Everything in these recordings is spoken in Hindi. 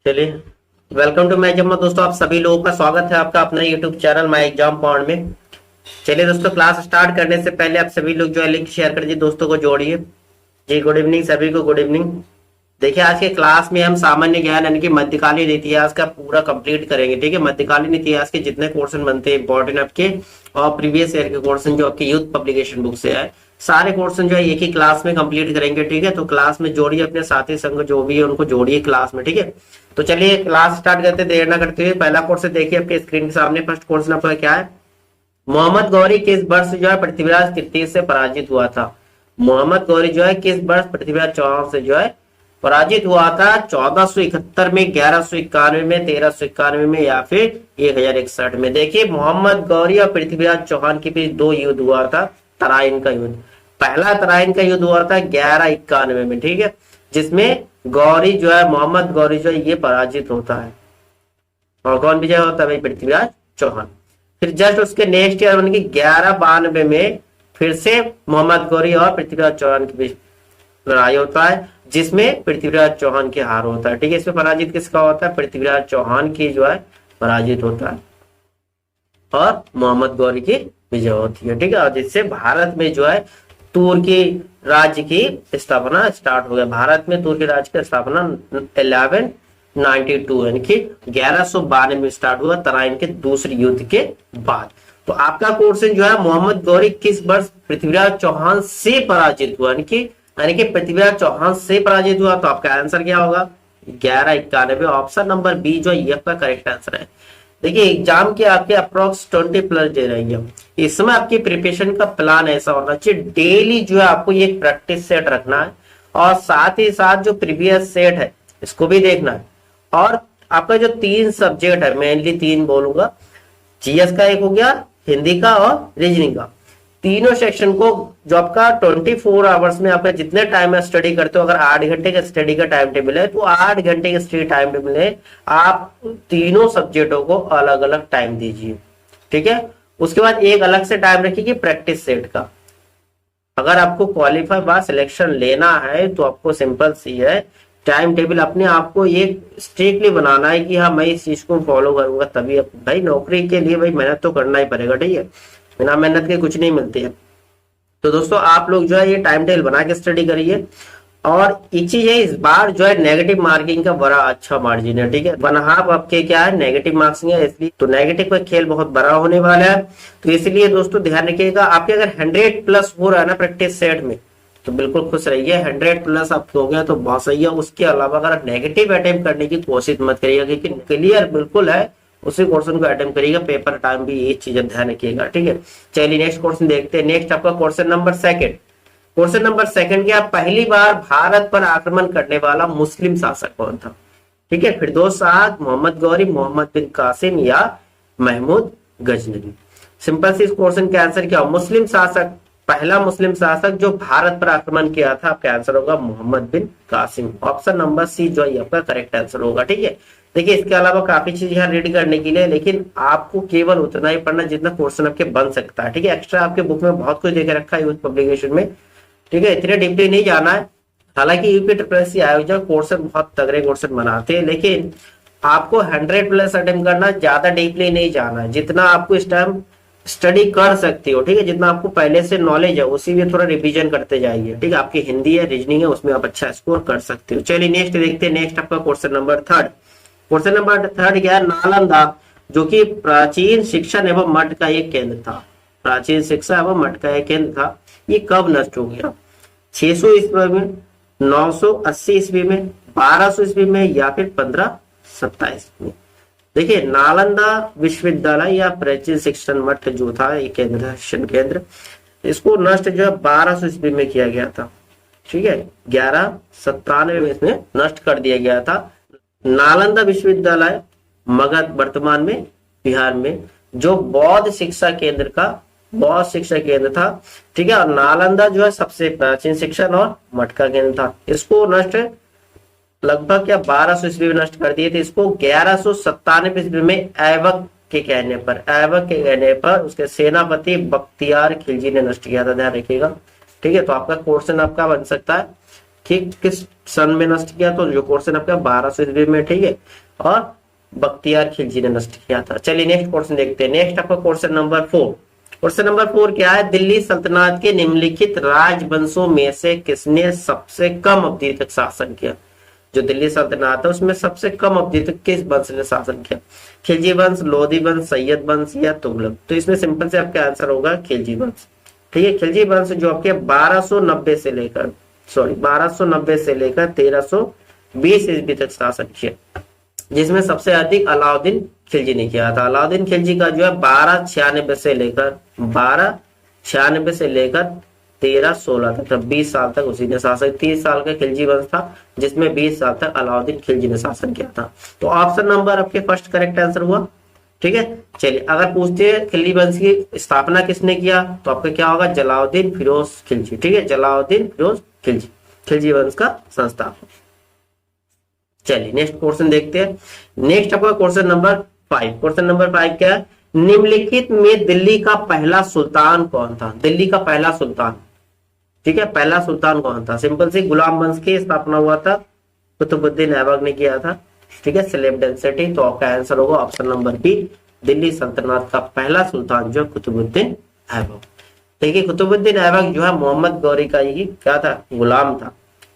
चलिए, वेलकम टू माय एग्जाम दोस्तों। आप सभी लोगों का स्वागत है आपका अपना YouTube channel my exam point में। चलिए दोस्तों, क्लास स्टार्ट करने से पहले आप सभी लोग जो है लिंक शेयर कर दीजिए, दोस्तों को जोड़िए। जी गुड इवनिंग सभी को, गुड इवनिंग। देखिए, आज के क्लास में हम सामान्य ज्ञान यानी कि मध्यकालीन इतिहास का पूरा कंप्लीट करेंगे। ठीक है, मध्यकालीन इतिहास के जितने क्वेश्चन बनते हैं इंपॉर्टेंट आपके और प्रीवियस ईयर के क्वेश्चन जो आपके यूथ पब्लिकेशन बुक से है, सारे क्वेश्चन जो है एक ही क्लास में कंप्लीट करेंगे। ठीक है, तो क्लास में जोड़िए अपने साथी संग जो भी है उनको जोड़िए क्लास में। ठीक है, तो चलिए क्लास स्टार्ट करते देर ना करते हुए पहला क्वेश्चन देखिए आपके स्क्रीन के सामने। फर्स्ट क्वेश्चन आपका क्या है? मोहम्मद गौरी किस वर्ष जो है पृथ्वीराज तृतीय से पराजित हुआ था? मोहम्मद गौरी जो है किस वर्ष पृथ्वीराज चौहान से जो है पराजित हुआ था? 1471 में, 1191 में, 1391 में या फिर 1061 में। देखिए, मोहम्मद गौरी और पृथ्वीराज चौहान के बीच दो युद्ध हुआ था, तराइन का युद्ध। पहला तराइन का युद्ध हुआ था 1191 में। ठीक है, जिसमें गौरी जो है, मोहम्मद गौरी जो है ये पराजित होता है और कौन विजय होता है भाई? पृथ्वीराज चौहान। फिर जस्ट उसके नेक्स्ट ईयर यानी कि 1192 में फिर से मोहम्मद गौरी और पृथ्वीराज चौहान के बीच लड़ाई होता है, जिसमें पृथ्वीराज चौहान की हार होता है। ठीक है, इसमें पराजित किसका होता है? पृथ्वीराज चौहान की जो है पराजित होता है और मोहम्मद गौरी की विजय होती है। ठीक है, और जिससे भारत में जो है तुर्की राज्य की स्थापना स्टार्ट हो गया। भारत में तुर्की राज्य की स्थापना 1192 यानी कि 1192 में स्टार्ट हुआ, तराइन के दूसरे युद्ध के बाद। तो आपका क्वेश्चन जो है, मोहम्मद गौरी किस वर्ष पृथ्वीराज चौहान से पराजित हुआ? यानी कि पृथ्वीराज चौहान से पराजित हुआ। तो आपका आंसर क्या होगा? 1191। ऑप्शन नंबर बी जो ये आपका करेक्ट आंसर है। देखिए, एग्जाम के आपके अप्रोक्स 20 प्लस डे रहेंगे। इसमें आपकी प्रिपरेशन का प्लान ऐसा होना चाहिए, डेली जो है आपको ये प्रैक्टिस सेट रखना है और साथ ही साथ जो प्रीवियस सेट है इसको भी देखना है। और आपका जो 3 सब्जेक्ट है, मेनली 3 बोलूंगा, जीएस का एक हो गया, हिंदी का और रीजनिंग का, तीनों सेक्शन को जो आपका 24 आवर्स में आपका जितने टाइम में स्टडी करते हो, अगर 8 घंटे का स्टडी का टाइम टेबल है तो 8 घंटे का स्टडी टाइम टेबल है, आप तीनों सब्जेक्टों को अलग अलग टाइम दीजिए। ठीक है, उसके बाद एक अलग से टाइम रखिए प्रैक्टिस सेट का। अगर आपको क्वालिफाई बा सिलेक्शन लेना है तो आपको सिंपल सी है, टाइम टेबल अपने आप को एक स्ट्रिक्टली बनाना है कि हाँ मैं इस चीज को फॉलो करूंगा, तभी भाई नौकरी के लिए भाई मेहनत तो करना ही पड़ेगा। ठीक है, बिना मेहनत के कुछ नहीं मिलती है। तो दोस्तों आप लोग जो है ये टाइम टेबल बना के स्टडी करिए। और एक चीज है, इस बार जो है नेगेटिव मार्किंग का बड़ा अच्छा मार्जिन है। ठीक है, 1/2 आपके क्या है नेगेटिव मार्क्सिंग है, इसलिए तो नेगेटिव का खेल बहुत बड़ा होने वाला है। तो इसलिए दोस्तों ध्यान रखिएगा, आपके अगर 100 प्लस हो रहा है ना प्रैक्टिस सेट में तो बिल्कुल खुश रहिए। 100 प्लस आप हो गया तो बहुत सही है। उसके अलावा अगर नेगेटिव अटेम्प्ट करने की कोशिश मत करिएगा, क्योंकि क्लियर बिल्कुल है उसी क्वेश्चन को अटेम्प्ट करिएगा, पेपर टाइम भी ये चीज ध्यान रखिएगा। ठीक है, चलिए नेक्स्ट क्वेश्चन देखते हैं। नेक्स्ट आपका question number second. Question number second क्या? पहली बार भारत पर आक्रमण करने वाला मुस्लिम शासक कौन था? ठीक है, फिरदौस शाह, मोहम्मद गौरी, मोहम्मद बिन कासिम या महमूद गजनवी। सिंपल सी इस क्वेश्चन का आंसर क्या? मुस्लिम शासक, पहला मुस्लिम शासक जो भारत पर आक्रमण किया था, आपका आंसर होगा मोहम्मद बिन कासिम। ऑप्शन नंबर सी जो है आपका करेक्ट आंसर होगा। ठीक है, देखिए इसके अलावा काफी चीज यहाँ रीड करने के लिए, लेकिन आपको केवल उतना ही पढ़ना जितना क्वेश्चन आपके बन सकता है। ठीक है, एक्स्ट्रा आपके बुक में बहुत कुछ देकर रखा है यूथ पब्लिकेशन में। ठीक है, इतने डीपली नहीं जाना है। हालांकि यूपी ट्रिपल आयोजक क्वेश्चन बहुत तगड़े क्वेश्चन बनाते हैं, लेकिन आपको 100 प्लस अटेम्प्ट करना, ज्यादा डीपली नहीं जाना है। जितना आपको इस टाइम स्टडी कर सकती हो, ठीक है, जितना आपको पहले से नॉलेज है उसी में थोड़ा रिवीजन करते जाइए। ठीक है, आपकी हिंदी है, रीजनिंग है, उसमें आप अच्छा स्कोर कर सकते हो। चलिए नेक्स्ट देखते हैं। नेक्स्ट आपका question number third. Question number third क्या है? नालंदा जो कि प्राचीन शिक्षा एवं मठ का एक केंद्र था, प्राचीन शिक्षा एवं मठ का एक केंद्र था, ये कब नष्ट हो गया? 600 ईस्वी में, 980 ईस्वी में, 1200 ईस्वी में या फिर 1527 में? देखिए, नालंदा विश्वविद्यालय या प्राचीन शिक्षण मठ जो था, एक केंद्र था, शिक्षण केंद्र, इसको नष्ट जो है 1200 ईस्वी में किया गया था। ठीक है, 1197 में इसमें नष्ट कर दिया गया था। नालंदा विश्वविद्यालय मगध वर्तमान में बिहार में जो बौद्ध शिक्षा केंद्र था। ठीक है, और नालंदा जो है सबसे प्राचीन शिक्षण और मठ का केंद्र था। इसको नष्ट लगभग क्या 1200 ईस्वी में नष्ट कर दिए थे। इसको 1197 ईस्वी में ऐबक के कहने पर उसके सेनापति बख्तियार खिलजी ने नष्ट किया था, ध्यान रखिएगा। ठीक है, तो आपका क्वेश्चन आपका बन सकता है ठीक, किस सन में नष्ट किया? तो जो क्वेश्चन आपका 1200 ईस्वी में, ठीक है, और बख्तियार खिलजी ने नष्ट किया था। चलिए नेक्स्ट क्वेश्चन देखते हैं। नेक्स्ट आपका क्वेश्चन नंबर 4। क्वेश्चन नंबर 4 क्या है? दिल्ली सल्तनत के निम्नलिखित राजवंशों में से किसने सबसे कम अवधि तक शासन किया? जो दिल्ली सल्तनत है उसमें सबसे कम अवधि तक किस वंश ने शासन किया? खिलजी वंश, लोधी वंश, सैयद वंश या तुगलक? तो इसमें सिंपल से आपका आंसर होगा खिलजी वंश। ठीक है, खिलजी वंश जो आपके 1290 से लेकर 1320 ईस्वी तक शासन किया, जिसमें सबसे अधिक अलाउद्दीन खिलजी ने किया था। अलाउद्दीन खिलजी का जो है 1296 से लेकर 1316 तक, 20 साल तक उसी ने शासन, 30 साल का खिलजी वंश था जिसमें 20 साल तक अलाउद्दीन खिलजी ने शासन किया था। तो ऑप्शन नंबर आपके फर्स्ट करेक्ट आंसर हुआ। ठीक है, चलिए अगर पूछते हैं खिलजी वंश की स्थापना किसने किया, तो आपका क्या होगा? जलाउद्दीन फिरोज खिलजी। ठीक है, जलाउद्दीन फिरोज खिलजी, खिलजी वंश का संस्थापक। चलिए नेक्स्ट क्वेश्चन देखते हैं। नेक्स्ट आपका क्वेश्चन नंबर 5। क्वेश्चन नंबर 5 क्या है? निम्नलिखित में दिल्ली का पहला सुल्तान कौन था? दिल्ली का पहला सुल्तान, ठीक है, पहला सुल्तान कौन था? सिंपल सी गुलाम वंश की स्थापना हुआ था, कुतुबुद्दीन ऐबक ने किया था। ठीक है, स्लेव डेंसिटी, तो आपका आंसर होगा ऑप्शन नंबर बी, दिल्ली सल्तनत का पहला सुल्तान जो कुतुबुद्दीन ऐबक। देखिए कुतुबुद्दीन ऐबक जो है मोहम्मद गौरी का ही क्या था? गुलाम था।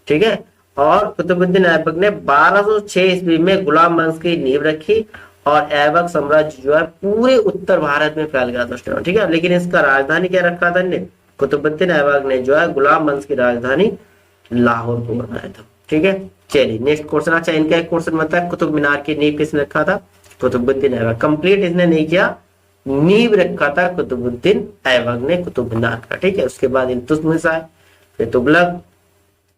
ठीक है, और कुतुबुद्दीन ऐबक ने 1206 ईस्वी में गुलाम वंश की नींव रखी और ऐबक साम्राज्य जो है पूरे उत्तर भारत में फैल गया था उस टाइम। ठीक है, लेकिन इसका राजधानी क्या रखा था इन्हें? कुतुबुद्दीन ऐबक ने जो है गुलाम वंश की राजधानी लाहौर को बनाया था। ठीक है, चलिए नेक्स्ट क्वेश्चन। अच्छा, इनका एक क्वेश्चन बनता है, कुतुब मीनार की नींव किसने रखा था? कुतुबुद्दीन ऐबक। कंप्लीट इसने नहीं किया, नींव रखा था कुतुबुद्दीन ऐबक ने कुतुब मीनार का। ठीक है, उसके बाद इल्तुतमिश आए, फिर तुगलक।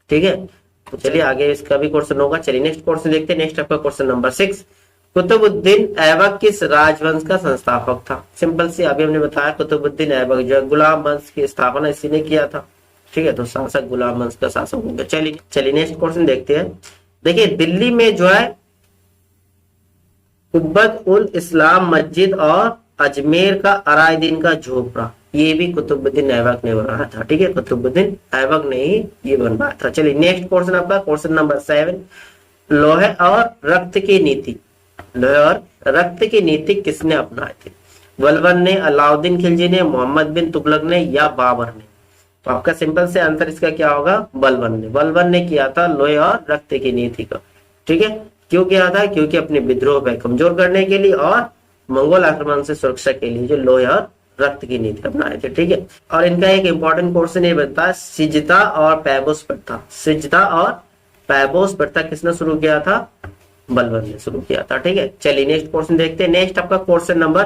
ठीक है, तो चलिए आगे इसका भी क्वेश्चन होगा। चलिए नेक्स्ट क्वेश्चन देखते हैं। नेक्स्ट आपका क्वेश्चन नंबर 6। कुतुबुद्दीन ऐबक किस राजवंश का संस्थापक था? सिंपल सी अभी हमने बताया, कुतुबुद्दीन ऐबक जो है गुलाम वंश की स्थापना इसी ने किया था। ठीक है, तो शासक गुलाम वंश का शासक हो गया। चलिए नेक्स्ट क्वेश्चन देखते हैं। देखिए दिल्ली में जो है कुब्बत उल इस्लाम मस्जिद और अजमेर का अराइदीन का झोपड़ा, ये भी कुतुबुद्दीन ऐबक ने बनाया था। ठीक है, कुतुबुद्दीन ऐबक ने ही ये बनवाया था। चलिए नेक्स्ट क्वेश्चन आपका क्वेश्चन नंबर 7। लोहे और रक्त की नीति, लोहे और रक्त की नीति किसने अपनाई थी? बलबन ने, अलाउद्दीन खिलजी ने, मोहम्मद बिन तुगलक ने या बाबर ने? तो आपका सिंपल से आंसर इसका क्या होगा? बलबन ने। बलबन ने किया था लोहे और रक्त की नीति का। ठीक है, क्यों किया था? क्योंकि अपने विद्रोह को कमजोर करने के लिए और मंगोल आक्रमण से सुरक्षा के लिए जो लोहे और रक्त की नीति अपनाए थे। ठीक है, और इनका एक इंपॉर्टेंट क्वेश्चन ये बनता है, सिजदा और पैबोस प्रथा, सिजदा और पैबोस प्रथा किसने शुरू किया था? बलबन ने शुरू किया था। ठीक है, चलिए नेक्स्ट क्वेश्चन देखते हैं। नेक्स्ट आपका क्वेश्चन नंबर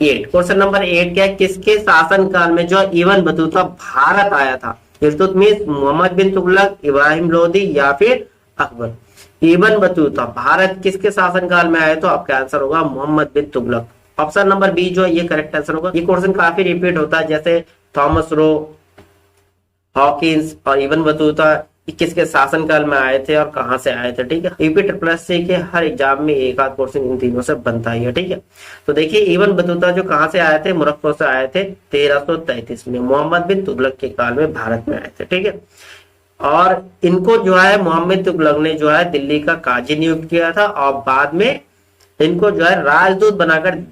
8। क्वेश्चन नंबर 8 क्या है? किसके शासन काल में जो इब्न बतूता भारत आया था? इल्तुतमिश, मोहम्मद बिन तुगलक, इब्राहिम लोदी या फिर अकबर? इब्न बतूता भारत किसके शासन काल में आया? तो आपका आंसर होगा मोहम्मद बिन तुगलक। ऑप्शन नंबर बी जो है ये करेक्ट आंसर होगा। ये क्वेश्चन काफी रिपीट होता है, जैसे थॉमस रो, हॉकिंस और इब्न बतूता किसके शासन काल में आए थे और कहां से आए थे। ठीक है, यूपी ट्रिपल के हर एग्जाम में एक आध क्वेश्चन इन तीनों से बनता ही है। ठीक है, तो देखिए इब्न बतूता जो कहां से आए थे? मोरक्को से आए थे 1333 में, मोहम्मद बिन तुगलक के काल में भारत में आए थे। ठीक है, और इनको जो है मोहम्मद तुगलक ने जो है दिल्ली का काजी नियुक्त किया था और बाद में इनको जो है राजदूत बनाकर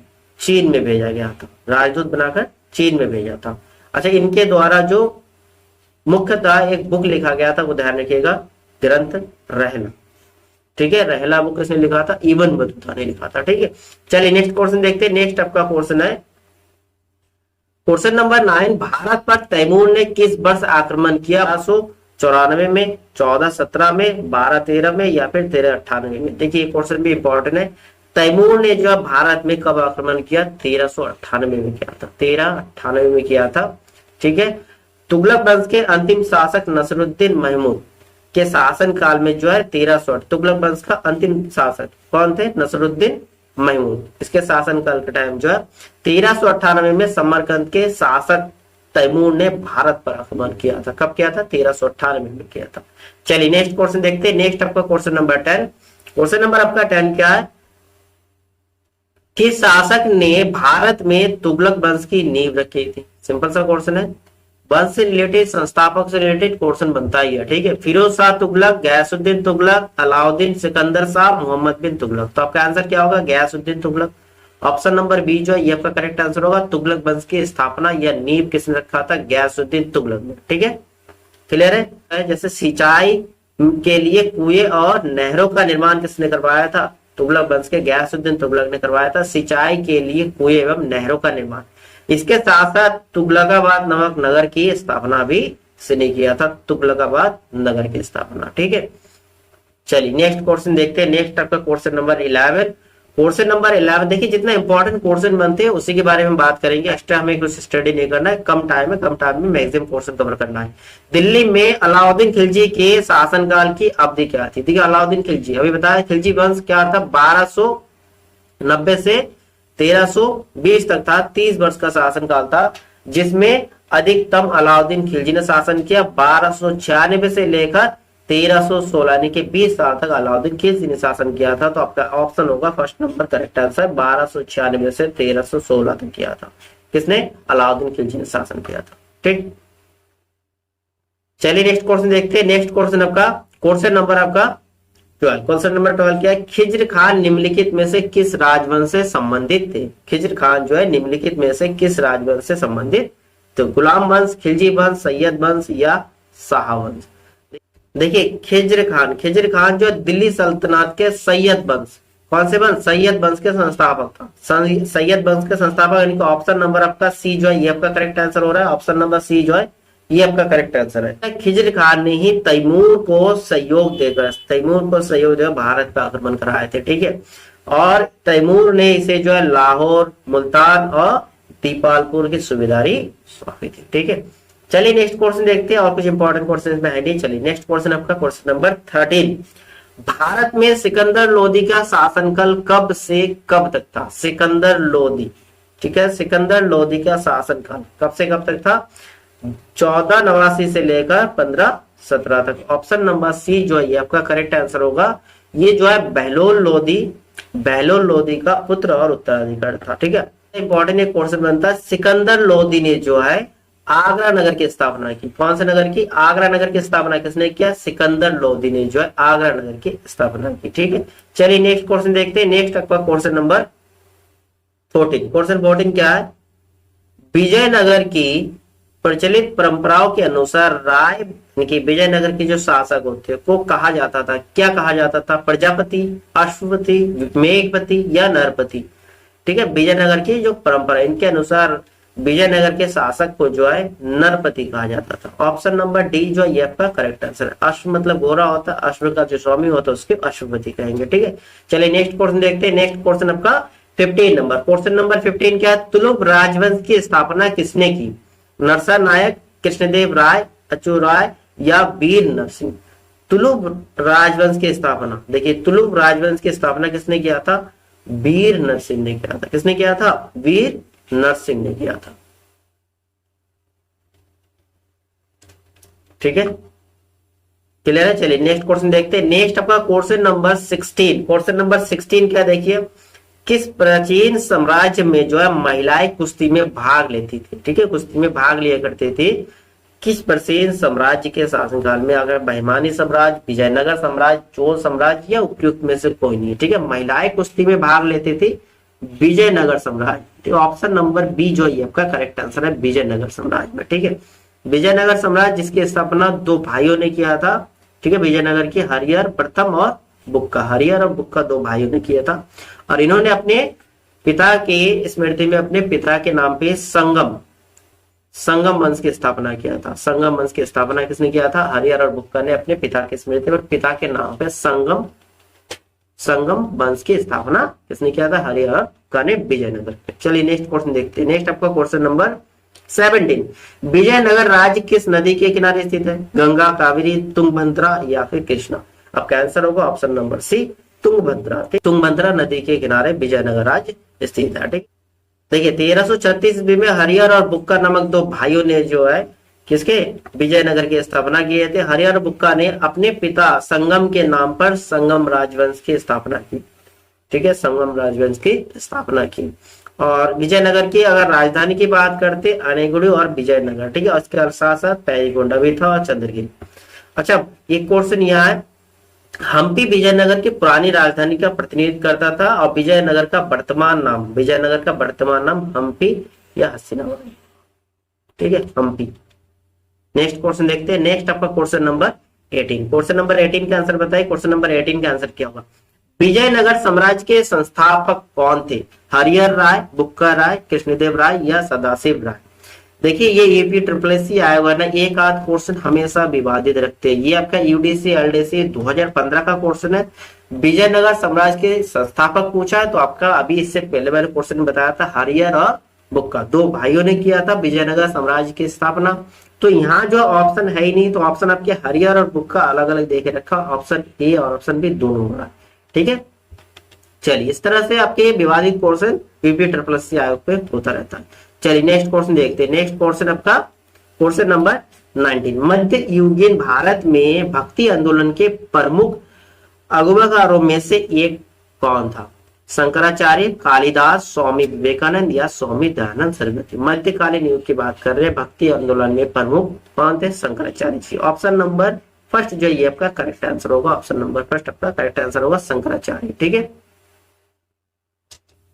चीन में भेजा गया था, राजदूत बनाकर चीन में भेजा था। अच्छा, इनके द्वारा जो मुख्यतः एक बुक लिखा गया था, वो ध्यान रखिएगा, ग्रंथ रहला। ठीक है, रहला बुक किसने लिखा था? इब्न बतूता ने लिखा था। ठीक है, चलिए नेक्स्ट क्वेश्चन देखते हैं। नेक्स्ट आपका क्वेश्चन है क्वेश्चन नंबर 9। भारत पर तैमूर ने किस वर्ष आक्रमण किया? 1294 में, 1417 में, 1213 में या फिर 1398 में? देखिए क्वेश्चन भी इंपॉर्टेंट है। तैमूर ने जो भारत में कब आक्रमण किया? 1398 में किया था, 1398 में किया था। ठीक है, तुगलक वंश के अंतिम शासक नसरुद्दीन महमूद के शासन काल में जो है 1308, तुगलक वंश का अंतिम शासक कौन थे? नसरुद्दीन महमूद। इसके शासन काल के टाइम जो है 1398 में समरकंद के शासक तैमूर ने भारत पर आक्रमण किया था। कब किया था? 1398 में किया था। चलिए नेक्स्ट क्वेश्चन देखते हैं। नेक्स्ट आपका क्वेश्चन नंबर 10। क्वेश्चन नंबर आपका 10 क्या है? किस शासक ने भारत में तुगलक वंश की नींव रखी थी? सिंपल सा क्वेश्चन है। वंश से रिलेटेड, संस्थापक से रिलेटेड क्वेश्चन बनता ही है, ठीक है। फिरोज शाह तुगलक, गयासुद्दीन तुगलक, अलाउद्दीन सिकंदर शाह, मोहम्मद बिन तुगलक। तो आपका आंसर क्या होगा? Ghiyasuddin Tughlaq. Option number B जो है ये आपका करेक्ट आंसर होगा। तुगलक वंश की स्थापना या नींव किसने रखा था? गयासुद्दीन तुगलक ने, ठीक है। क्लियर है? जैसे सिंचाई के लिए कुएं और नहरों का निर्माण किसने करवाया था? तुगलक वंश के गयासुद्दीन तुगलक ने करवाया था सिंचाई के लिए कुएं एवं नहरों का निर्माण। इसके साथ साथ तुगलकाबाद नामक नगर की स्थापना भी इसने किया था, तुगलकाबाद नगर की स्थापना, ठीक है। चलिए नेक्स्ट क्वेश्चन देखते हैं। नेक्स्ट आपका क्वेश्चन नंबर 11। क्वेश्चन नंबर 11 देखिए, जितना इंपॉर्टेंट क्वेश्चन बनते हैं उसी के बारे में बात करेंगे। एक्स्ट्रा हमें कुछ स्टडी नहीं करना है, कम टाइम में मैक्सिमम क्वेश्चन कवर करना है। दिल्ली में अलाउद्दीन खिलजी के शासनकाल की अवधि क्या थी? देखिए अलाउद्दीन खिलजी, अभी बताया खिलजी वंश क्या था? 1290 से 1320 तक था, 30 वर्ष का शासनकाल था, जिसमें अधिकतम अलाउद्दीन खिलजी ने शासन किया। 1296 से लेकर 1316 यानी कि 20 साल तक अलाउद्दीन खिलजी ने शासन किया था। तो आपका ऑप्शन होगा फर्स्ट नंबर करेक्ट आंसर। 1296 से 1316 तक किया था, किसने? अलाउद्दीन खिलजी ने शासन किया था, ठीक। चलिए नेक्स्ट क्वेश्चन देखते हैं। नेक्स्ट क्वेश्चन आपका क्वेश्चन नंबर आपका 12। क्वेश्चन नंबर 12 क्या है? खिज्र खान निम्नलिखित में से किस राजवंश से संबंधित थे? खिज्र खान जो है निम्नलिखित में से किस राजवंश से संबंधित? तो गुलाम वंश, खिलजी वंश, सैयद वंश या शाह वंश? देखिए खिज्र खान जो दिल्ली सल्तनत के सैयद वंश, कौन से वंश? सैयद वंश के संस्थापक था। सैयद वंश के संस्थापक यानी कि ऑप्शन नंबर आपका सी जो है ये आपका करेक्ट आंसर हो रहा है। ऑप्शन नंबर सी जो है ये आपका करेक्ट आंसर है। खिज्र खान ने ही तैमूर को सहयोग देकर भारत पर आक्रमण कराए थे, ठीक है। और तैमूर ने इसे जो है लाहौर, मुल्तान और दीपालपुर की सुबेदारी सौंपी थी, ठीक है। चलिए नेक्स्ट क्वेश्चन देखते हैं, और कुछ इंपॉर्टेंट क्वेश्चन इसमें है नहीं। चलिए नेक्स्ट क्वेश्चन आपका क्वेश्चन नंबर 13। भारत में सिकंदर लोदी का शासनकाल कब से कब तक था? सिकंदर लोदी, ठीक है। सिकंदर लोदी का शासनकाल कब से कब तक था? 1489 से लेकर 1517 तक। ऑप्शन नंबर सी जो है ये आपका करेक्ट आंसर होगा। ये जो है बहलोल लोदी का पुत्र और उत्तराधिकारी था, ठीक है। इंपॉर्टेंट एक क्वेश्चन बनता है, सिकंदर लोदी ने जो है आगरा नगर की स्थापना की। कौन से नगर की? आगरा नगर की स्थापना किसने किया? सिकंदर लोदी ने जो है आगरा नगर की स्थापना की, ठीक है। चलिए नेक्स्ट क्वेश्चन देखते हैं। नेक्स्ट आपका क्वेश्चन नंबर 14। क्वेश्चन 14 क्या है? विजयनगर की प्रचलित परंपराओं के अनुसार राय की विजयनगर के जो शासक होते को कहा जाता था, क्या कहा जाता था? प्रजापति, अश्वपति, मेघपति या नरपति, ठीक है। विजयनगर की जो परंपरा, इनके अनुसार विजयनगर के शासक को जो है नरपति कहा जाता था। ऑप्शन नंबर डी जो है ये आपका करेक्ट आंसर है। अश्व मतलब गोरा होता है, अश्व का जो स्वामी होता है उसके अश्वपति कहेंगे, ठीक है। चलिए नेक्स्ट क्वेश्चन देखते हैं। नेक्स्ट क्वेश्चन आपका 15 नंबर। क्वेश्चन नंबर 15 क्या है? तुलुक राजवंश की स्थापना किसने की? नरसा नायक, कृष्णदेव राय, अचू राय या वीर नरसिंह? तुलुक राजवंश की स्थापना, देखिए तुलुक राजवंश की स्थापना किसने किया था? वीर नरसिंह ने किया था। किसने किया था? वीर नरसिंह ने किया था, ठीक है। क्लियर है? चलिए नेक्स्ट क्वेश्चन देखते हैं। नेक्स्ट आपका क्वेश्चन नंबर 16। क्वेश्चन नंबर 16 क्या देखिए, किस प्राचीन साम्राज्य में जो है महिलाएं कुश्ती में भाग लेती थी? ठीक है, कुश्ती में भाग लिया करते थे। किस प्राचीन साम्राज्य के शासनकाल में? अगर बहमानी साम्राज्य, विजयनगर साम्राज्य, चोल साम्राज्य या उपयुक्त में से कोई नहीं है, ठीक है। महिलाएं कुश्ती में भाग लेती थी विजयनगर साम्राज्य, तो ऑप्शन नंबर बी जो है आपका करेक्ट आंसर है, विजयनगर साम्राज्य में, ठीक है। विजयनगर साम्राज्य जिसकी स्थापना दो भाइयों ने किया था, ठीक है। विजयनगर की हरिहर प्रथम और बुक्का, हरिहर और बुक्का दो भाइयों ने किया था। और इन्होंने अपने पिता की स्मृति में अपने पिता के नाम पे संगम वंश की स्थापना किया था। संगम वंश की स्थापना किसने किया था? हरिहर और बुक्का ने अपने पिता की स्मृति में पिता के नाम पे संगम वंश की स्थापना किसने किया था? हरिहर और बुक्का ने विजयनगर पे। चलिए नेक्स्ट क्वेश्चन देखते हैं। नेक्स्ट आपका क्वेश्चन नंबर 17। विजयनगर राज्य किस नदी के किनारे स्थित है? गंगा, कावेरी, तुंगभद्रा या फिर कृष्णा? आपका आंसर होगा option number C, Tungabhadra. Tungabhadra नदी के किनारे विजयनगर राज्य स्थित है, ठीक। देखिए 1336 ईस्वी में हरिहर और बुक्का नामक दो भाइयों ने जो है किसके? विजयनगर की स्थापना किए थे। हरिहर और बुक्का ने अपने पिता संगम के नाम पर संगम राजवंश की स्थापना की, ठीक है, संगम राजवंश की स्थापना की। और विजयनगर की अगर राजधानी की बात करते अनेगुड़ी और विजयनगर, ठीक है। उसके साथ साथ पैरीगोंडा भी था और चंद्रगिरी। अच्छा, एक क्वेश्चन यहाँ है, हम्पी विजयनगर की पुरानी राजधानी का प्रतिनिधित्व करता था और विजयनगर का वर्तमान नाम हम्पी या हस्तिनापुर, ठीक है, हम्पी। नेक्स्ट क्वेश्चन देखते हैं। नेक्स्ट आपका क्वेश्चन नंबर 18। क्वेश्चन नंबर 18 का आंसर बताइए। क्वेश्चन नंबर 18 का आंसर क्या होगा? विजयनगर साम्राज्य के संस्थापक कौन थे? हरिहर राय, बुक्का राय, कृष्णदेव राय या सदाशिव राय? देखिए ये यूपी ट्रिपल एससी आयोग है ना, एक आध क्वेश्चन हमेशा विवादित रखते हैं। ये आपका यूडीसी एलडीसी 2015 का क्वेश्चन है। विजयनगर साम्राज्य के संस्थापक पूछा है तो आपका अभी इससे पहले मैंने क्वेश्चन बताया था, हरिहर और बुक्का, दो भाइयों ने किया था विजयनगर साम्राज्य की स्थापना। तो यहाँ जो ऑप्शन है ही नहीं, तो ऑप्शन आपके हरिहर और बुक्का अलग अलग देके रखा, ऑप्शन ए और ऑप्शन बी दोनों हो रहा है, ठीक है। चलिए, इस तरह से आपके विवादित क्वेश्चन यूपी ट्रिपल एससी आयोग पे होता रहता है। चलिए नेक्स्ट क्वेश्चन देखते हैं। नेक्स्ट क्वेश्चन आपका क्वेश्चन नंबर 19। मध्य युगीन भारत में भक्ति आंदोलन के प्रमुख अगुवाकारों में से एक कौन था? शंकराचार्य, कालिदास, स्वामी विवेकानंद या स्वामी दयानंद सरस्वती? मध्यकालीन युग की बात कर रहे हैं, भक्ति आंदोलन में प्रमुख कौन थे? Shankaracharya ji. Option number first जो ये आपका करेक्ट आंसर होगा, ऑप्शन नंबर फर्स्ट आपका करेक्ट आंसर होगा शंकराचार्य, ठीक है।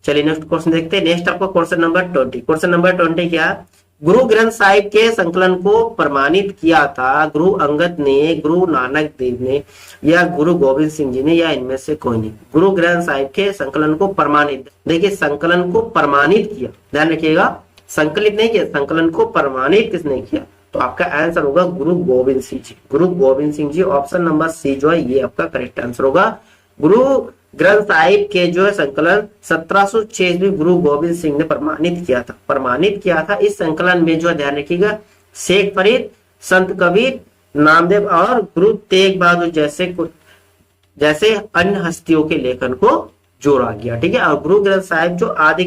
चलिए नेक्स्ट क्वेश्चन देखते हैं। नेक्स्ट आपका क्वेश्चन नंबर 20। क्वेश्चन नंबर 20 क्या? गुरु ग्रंथ साहिब के संकलन को प्रमाणित किया था गुरु अंगद ने, गुरु नानक देव ने या गुरु गोविंद सिंह जी ने या इनमें से कोई नहीं? गुरु ग्रंथ साहिब के संकलन को प्रमाणित, देखिए संकलन को प्रमाणित किया, ध्यान रखिएगा, संकलित नहीं किया, संकलन को प्रमाणित किसने किया? तो आपका आंसर होगा गुरु गोविंद सिंह जी। गुरु गोविंद सिंह जी, ऑप्शन नंबर सी जो है ये आपका करेक्ट आंसर होगा। गुरु ग्रंथ साहिब के जो है संकलन 1706 में गुरु गोविंद सिंह ने प्रमाणित किया था। इस संकलन में जो ध्यान रखिएगा शेख फरीद, संत कबीर, नामदेव और गुरु तेग बहादुर जैसे अन्य हस्तियों के लेखन को जोड़ा गया, ठीक है। और गुरु ग्रंथ साहिब जो आदि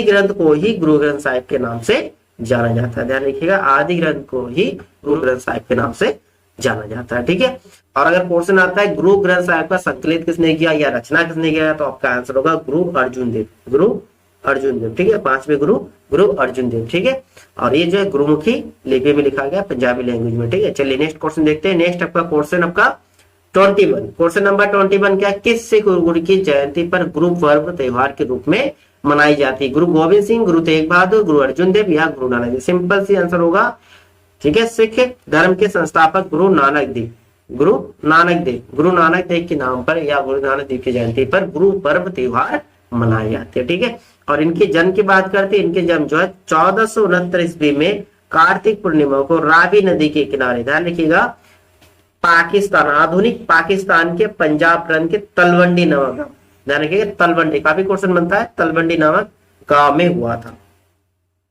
ग्रंथ को ही गुरु ग्रंथ साहिब के नाम से जाना जाता है, ध्यान रखिएगा, आदि ग्रंथ को ही गुरु ग्रंथ साहिब के नाम से जाना जाता है, ठीक है। और अगर क्वेश्चन आता है गुरु ग्रंथ साहिब का संकलित किसने किया या रचना किसने किया, तो आपका आंसर होगा गुरु अर्जुन देव, ठीक है। पांचवें गुरु अर्जुन देव, ठीक है। और ये जो है गुरुमुखी लिपि में लिखा गया, पंजाबी लैंग्वेज में, ठीक है। चलिए नेक्स्ट क्वेश्चन देखते हैं। नेक्स्ट आपका क्वेश्चन आपका 21। क्वेश्चन नंबर 21 क्या? किस सिख गुरु की जयंती पर गुरु पर्व त्योहार के रूप में मनाई जाती है? गुरु गोविंद सिंह, गुरु तेग बहादुर, गुरु अर्जुन देव या Guru Nanak Dev? Simple C answer होगा, ठीक है, सिख धर्म के संस्थापक गुरु नानक देव के नाम पर या गुरु नानक देव की जयंती पर गुरु पर्व त्योहार मनाए जाते हैं, ठीक है। और इनके जन्म की बात करते हैं, इनके जन्म जो है 1469 ईस्वी में कार्तिक पूर्णिमा को रावी नदी के किनारे, ध्यान रखिएगा, पाकिस्तान, आधुनिक पाकिस्तान के पंजाब प्रांत के तलवंडी नामक गांव, ध्यान रखिएगा, तलवंडी, काफी क्वेश्चन बनता है, तलवंडी नामक गांव में हुआ था,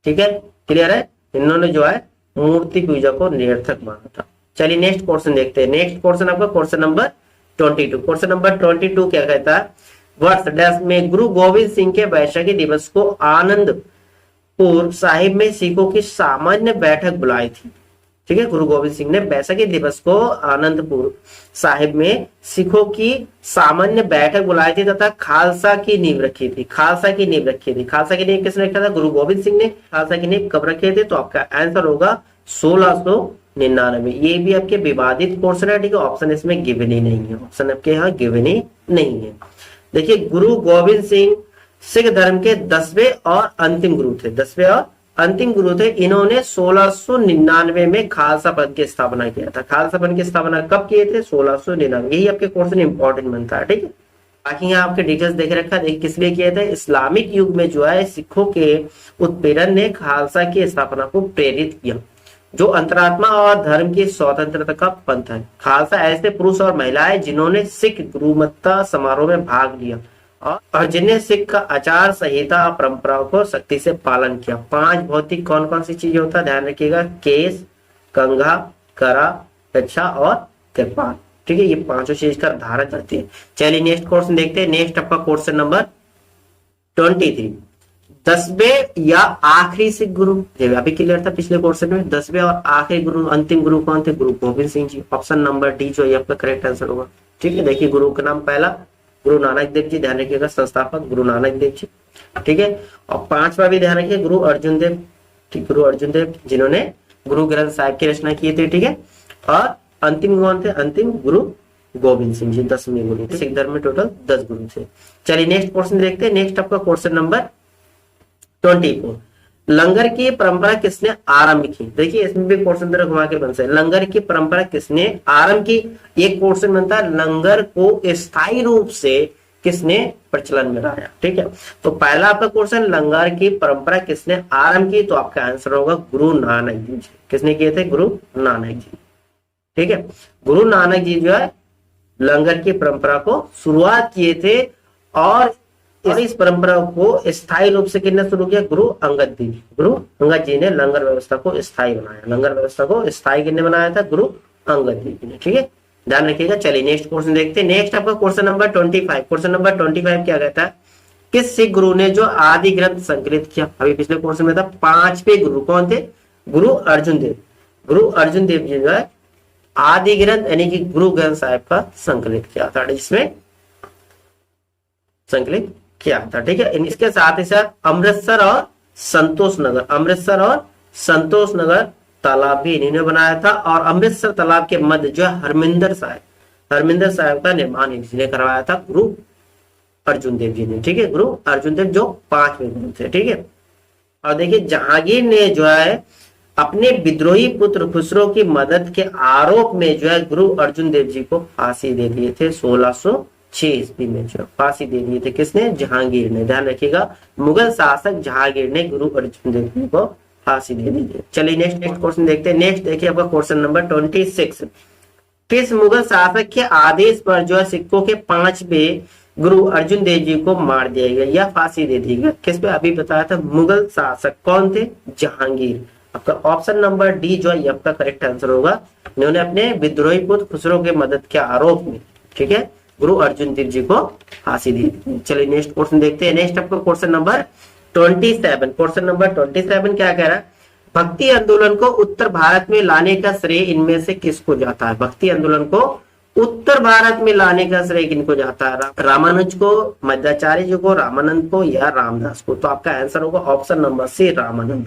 ठीक है, क्लियर है। इन्होंने जो है मूर्ति पूजा को निरर्थक माना था। चलिए नेक्स्ट क्वेश्चन देखते हैं। नेक्स्ट क्वेश्चन आपका क्वेश्चन नंबर 22। क्वेश्चन नंबर 22 क्या कहता है? वर्ष डैश में गुरु गोविंद सिंह के वैशाखी दिवस को आनंदपुर साहिब में सिखों की सामान्य बैठक बुलाई थी, ठीक है। गुरु गोविंद सिंह ने वैशाखी दिवस को आनंदपुर साहिब में सिखों की सामान्य बैठक बुलाई थी तथा खालसा की नींव रखी थी। खालसा की नींव किसने रखा था? गुरु गोविंद सिंह ने। खालसा की नींव कब रखे थे? तो आपका आंसर होगा 1699। ये भी आपके विवादित क्वेश्चन है, ठीक है। ऑप्शन इसमें गिवन ही नहीं है, ऑप्शन आपके यहाँ गिवन ही नहीं है। देखिए गुरु गोविंद सिंह सिख धर्म के 10वें और अंतिम गुरु थे। इन्होंने 1699 में खालसा पंथ की स्थापना किया था। खालसा पंथ की स्थापना कब किए थे? 1699। यही आपके क्वेश्चन इंपॉर्टेंट बनता है, ठीक है। बाकी यहाँ आपके डिटेल्स देख रखा है, देखिए किस लिए किए थे। इस्लामिक युग में जो है सिखों के उत्पीड़न ने खालसा की स्थापना को प्रेरित किया, जो अंतरात्मा और धर्म की स्वतंत्रता का पंथ है। खालसा ऐसे पुरुष और महिलाएं जिन्होंने सिख गुरुमत्ता समारोह में भाग लिया और जिन्हें सिख का आचार संहिता और परंपराओं को सख्ती से पालन किया। 5 भौतिक कौन कौन सी चीजें होता है? ध्यान रखिएगा, केस, कंघा, करा, कच्छा और कृपाल, ठीक है। ये 5 चीज का धारण करती है। चलिए नेक्स्ट क्वेश्चन देखते हैं। नेक्स्ट आपका क्वेश्चन नंबर 23। 10वें या आखिरी सिख गुरु, ये अभी क्लियर था पिछले क्वेश्चन में। 10वें और आखिरी गुरु, अंतिम गुरु कौन थे? गुरु Govind Singh ji. Option number D जो है आपका करेक्ट आंसर होगा, ठीक है। देखिए गुरु का नाम पहला गुरु नानक देव जी, ध्यान रखिएगा, संस्थापक गुरु नानक देव जी, ठीक है। और 5वां भी ध्यान रखिए, गुरु अर्जुन देव, ठीक, गुरु अर्जुन देव जिन्होंने गुरु ग्रंथ साहिब की रचना की थी, ठीक है। और अंतिम कौन थे, अंतिम गुरु गोविंद सिंह जी, 10वें गुरु थे। सिख धर्म में टोटल 10 गुरु थे। चलिए नेक्स्ट क्वेश्चन देखते हैं। नेक्स्ट आपका क्वेश्चन नंबर 24, लंगर की परंपरा किसने आरंभ की। देखिए इसमें भी क्वेश्चन तरह घुमा के बन सकते, लंगर की परंपरा किसने आरंभ की। एक क्वेश्चन बनता है लंगर को स्थायी रूप से किसने प्रचलन में लाया, ठीक है। तो पहला आपका क्वेश्चन, लंगर की परंपरा किसने आरंभ की, तो आपका आंसर होगा गुरु नानक देव जी। किसने किए थे, गुरु नानक जी, ठीक है। गुरु नानक जी जो है लंगर की परंपरा को शुरुआत किए थे, और इस परंपरा को स्थायी रूप से किसने शुरू किया, गुरु अंगद जी। गुरु अंगद जी ने लंगर व्यवस्था को स्थायी बनाया। लंगर व्यवस्था को स्थायी किसने बनाया था, गुरु अंगद जी ने, ठीक है, ध्यान रखिएगा। चलिए नेक्स्ट क्वेश्चन देखते हैं। नेक्स्ट आपका क्वेश्चन नंबर 25। क्वेश्चन नंबर 25 क्या कहता है, किस सिख गुरु ने जो आदि ग्रंथ संकलित किया। अभी पिछले क्वेश्चन में था 5वें गुरु कौन थे, गुरु अर्जुन देव। गुरु अर्जुन देव जी जो है आदि ग्रंथ यानी कि गुरु ग्रंथ साहिब का संकलित किया था, जिसमें संकलित किया था, ठीक है। इसके साथ ही साथ अमृतसर और संतोष नगर, अमृतसर और संतोष नगर तालाब भी इन्होंने बनाया था। और अमृतसर तालाब के मध्य जो है हरमिंदर साहिब का निर्माण इन्होंने करवाया था, गुरु अर्जुन देव जी ने, ठीक है। गुरु अर्जुन देव जो 5वें गुरु थे, ठीक है। और देखिए जहांगीर ने जो है अपने विद्रोही पुत्र खुसरो की मदद के आरोप में जो है गुरु अर्जुन देव जी को फांसी दे दिए थे। 1606 ईस्वी में जो फांसी दे दिए थे, किसने, जहांगीर ने। ध्यान रखिएगा, मुगल शासक जहांगीर ने गुरु अर्जुन देव जी को फांसी दे दी थी। चलिए नेक्स्ट क्वेश्चन देखते हैं। नेक्स्ट देखिए आपका क्वेश्चन नंबर 26, किस मुगल शासक के आदेश पर जो है सिखों के 5वें गुरु अर्जुन देव जी को मार दिया गया या फांसी दे दी गई। किस पे अभी बताया था, मुगल शासक कौन थे, जहांगीर। आपका ऑप्शन नंबर डी जो है आपका करेक्ट आंसर होगा। इन्होंने अपने विद्रोही पुत्र खुसरो के मदद के आरोप में, ठीक है, गुरु अर्जुन देव जी को फांसी दी थी। चलिए नेक्स्ट क्वेश्चन देखते हैं। नेक्स्ट आपका क्वेश्चन नंबर 27। क्वेश्चन नंबर 27 क्या कह रहा है, भक्ति आंदोलन को उत्तर भारत में लाने का श्रेय इनमें से किसको जाता है। भक्ति आंदोलन को उत्तर भारत में लाने का श्रेय किनको जाता है, रामानुज को, मध्वाचार्य जी को, रामानंद को या रामदास को। तो आपका आंसर होगा option number C, Ramanand.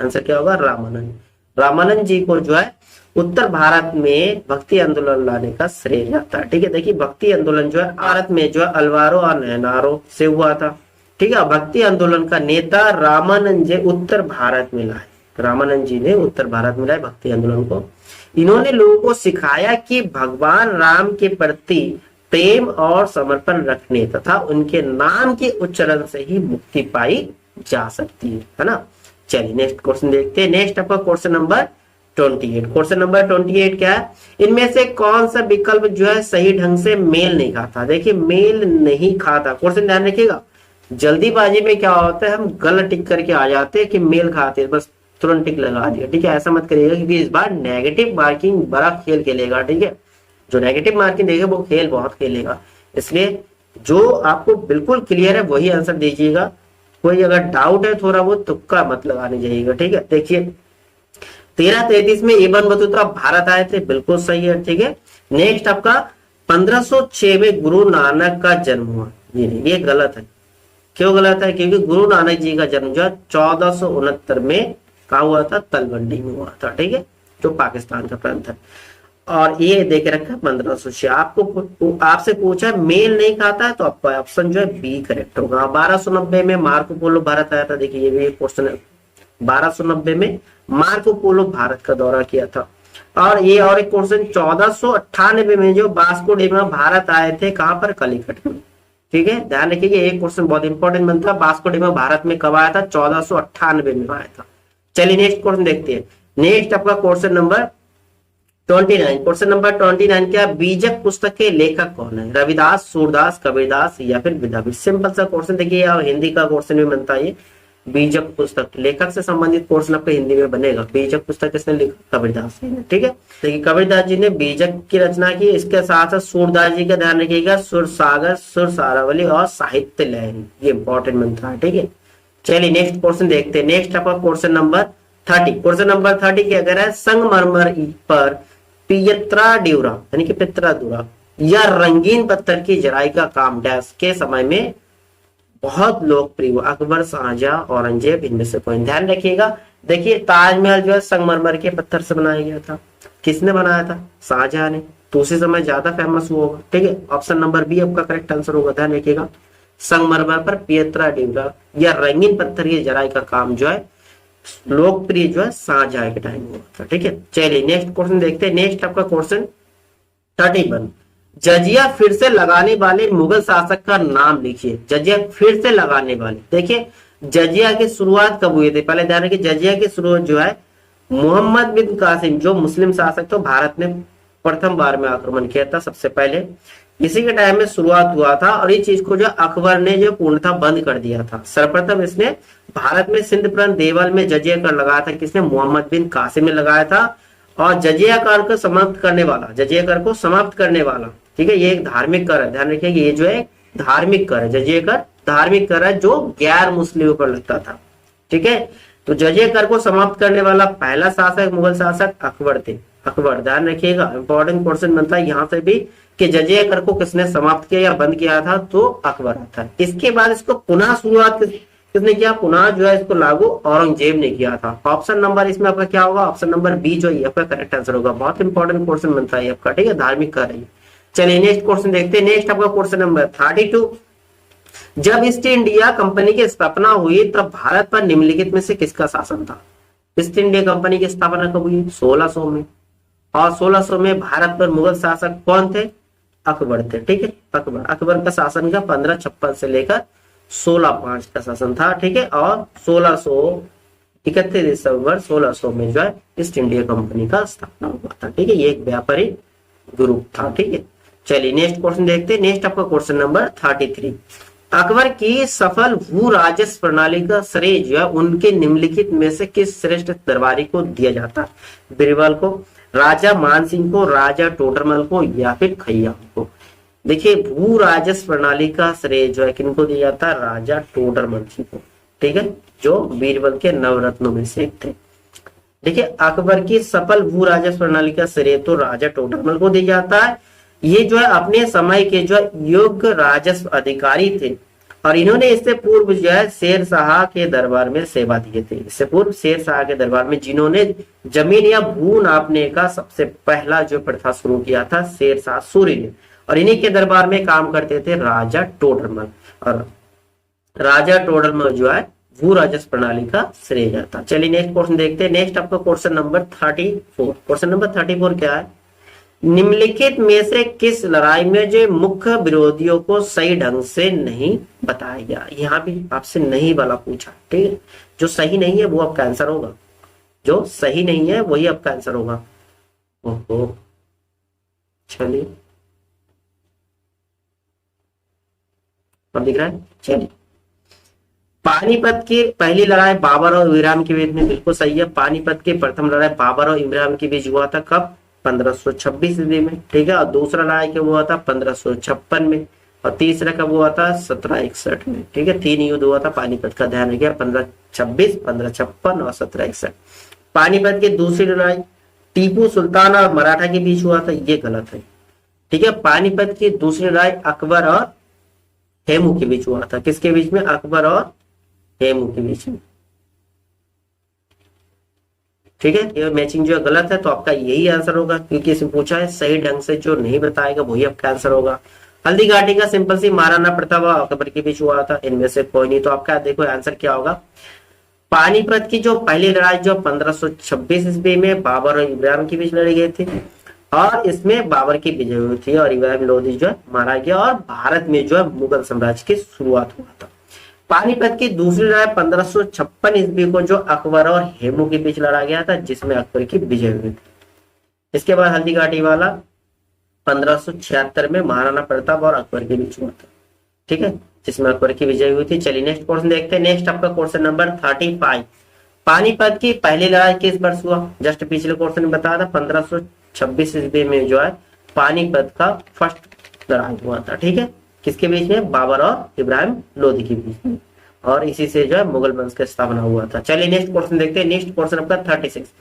Answer क्या होगा, रामानंद। रामानंद जी को जो है उत्तर भारत में भक्ति आंदोलन लाने का श्रेय जाता है, ठीक है। देखिए भक्ति आंदोलन जो है भारत में जो है अलवारो और नैनारो से हुआ था, ठीक है। भक्ति आंदोलन का नेता रामानंद जी उत्तर भारत में लाए, रामानंद जी ने उत्तर भारत में लाए भक्ति आंदोलन को। इन्होंने लोगों को सिखाया कि भगवान राम के प्रति प्रेम और समर्पण रखने तथा उनके नाम के उच्चारण से ही मुक्ति पाई जा सकती है ना। चलिए नेक्स्ट क्वेश्चन देखते हैं। नेक्स्ट आपका क्वेश्चन नंबर 28। क्वेश्चन नंबर 28 क्या है, इनमें से कौन सा विकल्प जो है सही ढंग से मेल नहीं खाता। देखिए मेल नहीं खाता, क्वेश्चन ध्यान रखिएगा। जल्दीबाजी में क्या होता है, हम गलत टिक करके आ जाते हैं कि मेल खाते हैं, बस तुरंत टिक लगा दिया, ठीक है। ऐसा मत करिएगा क्योंकि इस बार नेगेटिव मार्किंग बड़ा खेल खेलेगा, ठीक है। जो नेगेटिव मार्किंग देगा वो खेल बहुत खेलेगा, इसलिए जो आपको बिल्कुल क्लियर है वही आंसर दीजिएगा। कोई अगर डाउट है थोड़ा वो तुक्का मत लगाने जाइएगा, ठीक है। देखिए 1333 में इब्न बतूता भारत आए थे, बिल्कुल सही है, ठीक है। नेक्स्ट आपका 1506 में गुरु नानक का जन्म हुआ, ये गलत है। क्यों गलत है, क्योंकि गुरु नानक जी का जन्म जो है 1469 में कहा हुआ था, तलवंडी में हुआ था, ठीक है, जो पाकिस्तान का प्रांत है। और ये देख रखा 1506। आपको आपसे पूछा मेल नहीं खाता है तो आपका ऑप्शन जो है बी करेक्ट होगा। 1290 में मार्को पोलो भारत आया था, देखिए ये भी क्वेश्चन है। 1290 में मार्को पोलो भारत का दौरा किया था। और ये और एक क्वेश्चन 1498 में जो वास्को डिगामा भारत आए थे, कहां पर, कलिकट में, ठीक है। ध्यान रखिए एक क्वेश्चन बहुत इंपॉर्टेंट बनता है, वास्को डिगामा भारत में कब आया था, 1498 में आया था। चलिए नेक्स्ट क्वेश्चन देखते हैं। नेक्स्ट आपका क्वेश्चन नंबर 29। क्वेश्चन नंबर 29 क्या, बीजक पुस्तक के लेखक कौन है, रविदास, सूरदास, कबीरदास या फिर विद्यापति। सिंपल सा क्वेश्चन देखिए, और हिंदी का क्वेश्चन भी बनता है। बीजक पुस्तक लेखक से संबंधित क्वेश्चन आपका हिंदी में बनेगा। बीजक पुस्तक किसने लिखा, कबीरदास जी ने, ठीक है। देखिए कबीरदास जी ने बीजक की रचना की। इसके साथ साथ सूरदास जी का ध्यान रखिएगा, सुर सागर, सुर सारावली और साहित्य लहरी, ये इंपॉर्टेंट मंत्र है, ठीक है। चलिए नेक्स्ट क्वेश्चन देखते हैं। नेक्स्ट आपका क्वेश्चन नंबर 30। क्वेश्चन नंबर 30 क्या कह रहा है, संगमरमर पर पियत्रा ड्यूरा यानी कि पित्रा दुरा या रंगीन पत्थर की जराई का काम डैश के समय में बहुत लोकप्रिय हुआ। अकबर, शाहजहां, औरंगजेब, इनमें से कोई। ध्यान रखिएगा, देखिए ताजमहल जो है संगमरमर के पत्थर से बनाया गया था। किसने बनाया था? शाहजहां ने। तो उसी समय ज्यादा फेमस हुआ होगा। ठीक है, ऑप्शन नंबर बी आपका करेक्ट आंसर होगा। ध्यान रखिएगा, संगमरमर पर पियत्रा डिंगा या रंगीन पत्थर की जराई का काम जो है लोकप्रिय जो है शाहजहां के टाइम हुआ था। ठीक है, चलिए नेक्स्ट क्वेश्चन देखते हैं। नेक्स्ट आपका क्वेश्चन 31, जजिया फिर से लगाने वाले मुगल शासक का नाम लिखिए। जजिया फिर से लगाने वाले, देखिए जजिया की शुरुआत कब हुई थी? पहले ध्यान रखिए, जजिया की शुरुआत जो है मोहम्मद बिन कासिम, जो मुस्लिम शासक तो भारत में प्रथम बार में आक्रमण किया था सबसे पहले, इसी के टाइम में शुरुआत हुआ था। और ये चीज को जो अकबर ने जो पूर्णतः बंद कर दिया था। सर्वप्रथम इसने भारत में सिंध प्रांत देवल में जजिया कर लगाया था। किसने? मोहम्मद बिन कासिम ने लगाया था। और जजिया कर को समाप्त करने वाला, जजिया कर को समाप्त करने वाला, ठीक है, ये एक धार्मिक कर है। ध्यान रखिए, ये जो है धार्मिक कर है। जजिया कर धार्मिक कर है जो गैर मुस्लिमों पर लगता था। ठीक है, तो जजिया कर को समाप्त करने वाला पहला शासक, मुगल शासक अकबर थे। अकबर, ध्यान रखिएगा, इंपॉर्टेंट क्वेश्चन बनता है यहाँ से भी कि जजिया कर को किसने समाप्त किया या बंद किया था? तो अकबर था। इसके बाद इसको पुनः शुरुआत किसने किया? पुनः जो है इसको लागू औरंगजेब ने किया था। ऑप्शन नंबर इसमें आपका क्या होगा? ऑप्शन नंबर बी जो है आपका करेक्ट आंसर होगा। बहुत इंपॉर्टेंट क्वेश्चन बनता है आपका। ठीक है, धार्मिक कर रही है। चलिए नेक्स्ट क्वेश्चन देखते हैं। नेक्स्ट आपका क्वेश्चन नंबर 32, जब ईस्ट इंडिया कंपनी की स्थापना हुई तब भारत पर निम्नलिखित में से किसका शासन था? ईस्ट इंडिया कंपनी की स्थापना कब हुई? 1600 में। और 1600 में भारत पर मुगल शासक कौन थे? अकबर थे। ठीक है, अकबर का शासन का 1556 से लेकर 1605 का शासन था। ठीक है, और 1631 दिसंबर 1600 में जो है ईस्ट इंडिया कंपनी का स्थापना हुआ था। ठीक है, ये एक व्यापारिक ग्रुप था। ठीक है, चलिए नेक्स्ट क्वेश्चन देखते हैं। नेक्स्ट आपका क्वेश्चन नंबर 33, अकबर की सफल भू राजस्व प्रणाली का श्रेय जो है उनके निम्नलिखित में से किस श्रेष्ठ दरबारी को दिया जाता है? बीरबल को, राजा मानसिंह को, राजा टोडरमल को, या फिर खय्याम को? देखिए, भू राजस्व प्रणाली का श्रेय जो है किनको दिया जाता है? राजा टोडरमल जी को। ठीक है, जो बीरबल के नवरत्नों में से एक थे। देखिए, अकबर की सफल भू राजस्व प्रणाली का श्रेय तो राजा टोडरमल को दिया जाता है। ये जो है अपने समय के जो योग्य राजस्व अधिकारी थे और इन्होंने इससे पूर्व जो है शेर शाह के दरबार में सेवा दिए थे। इससे पूर्व शेर शाह के दरबार में जिन्होंने जमीन या भू नापने का सबसे पहला जो प्रथा शुरू किया था शेर शाह सूरी ने, और इन्हीं के दरबार में काम करते थे राजा टोडरमल। और राजा टोडरमल जो है भू राजस्व प्रणाली का श्रेय जाता। चलिए नेक्स्ट क्वेश्चन देखते हैं। नेक्स्ट आपका क्वेश्चन नंबर 34। क्वेश्चन नंबर 34 क्या है? निम्नलिखित में से किस लड़ाई में जो मुख्य विरोधियों को सही ढंग से नहीं बताया गया? यहाँ भी आपसे नहीं वाला पूछा। ठीक है, जो सही नहीं है वो आपका आंसर होगा। जो सही नहीं है वही आपका आंसर होगा। ओहो, चलिए अब दिख रहा है। चलिए, पानीपत की पहली लड़ाई बाबर और इब्राहिम के बीच में, बिल्कुल सही है। पानीपत की प्रथम लड़ाई बाबर और इब्राहिम के बीच हुआ था कब? 1526 ईस्वी में। ठीक है, और दूसरा लड़ाई कब हुआ था? 1556 में। और तीसरा कब हुआ था? 1761 में। ठीक है, 3 युद्ध हुआ था पानीपत का। ध्यान रखिए, 1526, 1556 और 1761। पानीपत की दूसरी लड़ाई टीपू सुल्तान और मराठा के बीच हुआ था, ये गलत है। ठीक है, पानीपत की दूसरी लड़ाई अकबर और हेमू के बीच हुआ था। किसके बीच में? अकबर और हेमू के बीच में। ठीक है, ये मैचिंग जो है गलत है, तो आपका यही आंसर होगा, क्योंकि इसमें पूछा है सही ढंग से जो नहीं बताएगा वही आपका आंसर होगा। हल्दी घाटी का सिंपल सी महाराणा प्रताप और अकबर के बीच हुआ था, इनमें से कोई नहीं। तो आपका देखो आंसर क्या होगा। पानीपत की जो पहली लड़ाई जो 1526 ईस्वी में बाबर और इब्राहिम के बीच लड़ी गई थी, और इसमें बाबर की विजय हुई थी और इब्राहिम लोधी जो है मारा गया, और भारत में जो है मुगल साम्राज्य की शुरुआत हुआ था। पानीपत की दूसरी लड़ाई 1556 ईस्वी को जो अकबर और हेमू के बीच लड़ा गया था, जिसमें अकबर की विजय हुई थी। इसके बाद हल्दी घाटी वाला 1576 में महाराणा प्रताप और अकबर के बीच हुआ था। ठीक है, जिसमें अकबर की विजय हुई थी। चलिए नेक्स्ट क्वेश्चन देखते हैं। नेक्स्ट आपका क्वेश्चन नंबर 35, पानीपत की पहली लड़ाई किस वर्ष हुआ? जस्ट पिछले क्वेश्चन में बताया था 1526 ईस्वी में जो है पानीपत का फर्स्ट लड़ाई हुआ था। ठीक है, किसके बीच में? बाबर और इब्राहिम लोधी के बीच में, और इसी से जो है मुगल वंश का स्थापना हुआ था। चलिए नेक्स्ट क्वेश्चन देखते हैं। नेक्स्ट क्वेश्चन आपका 36,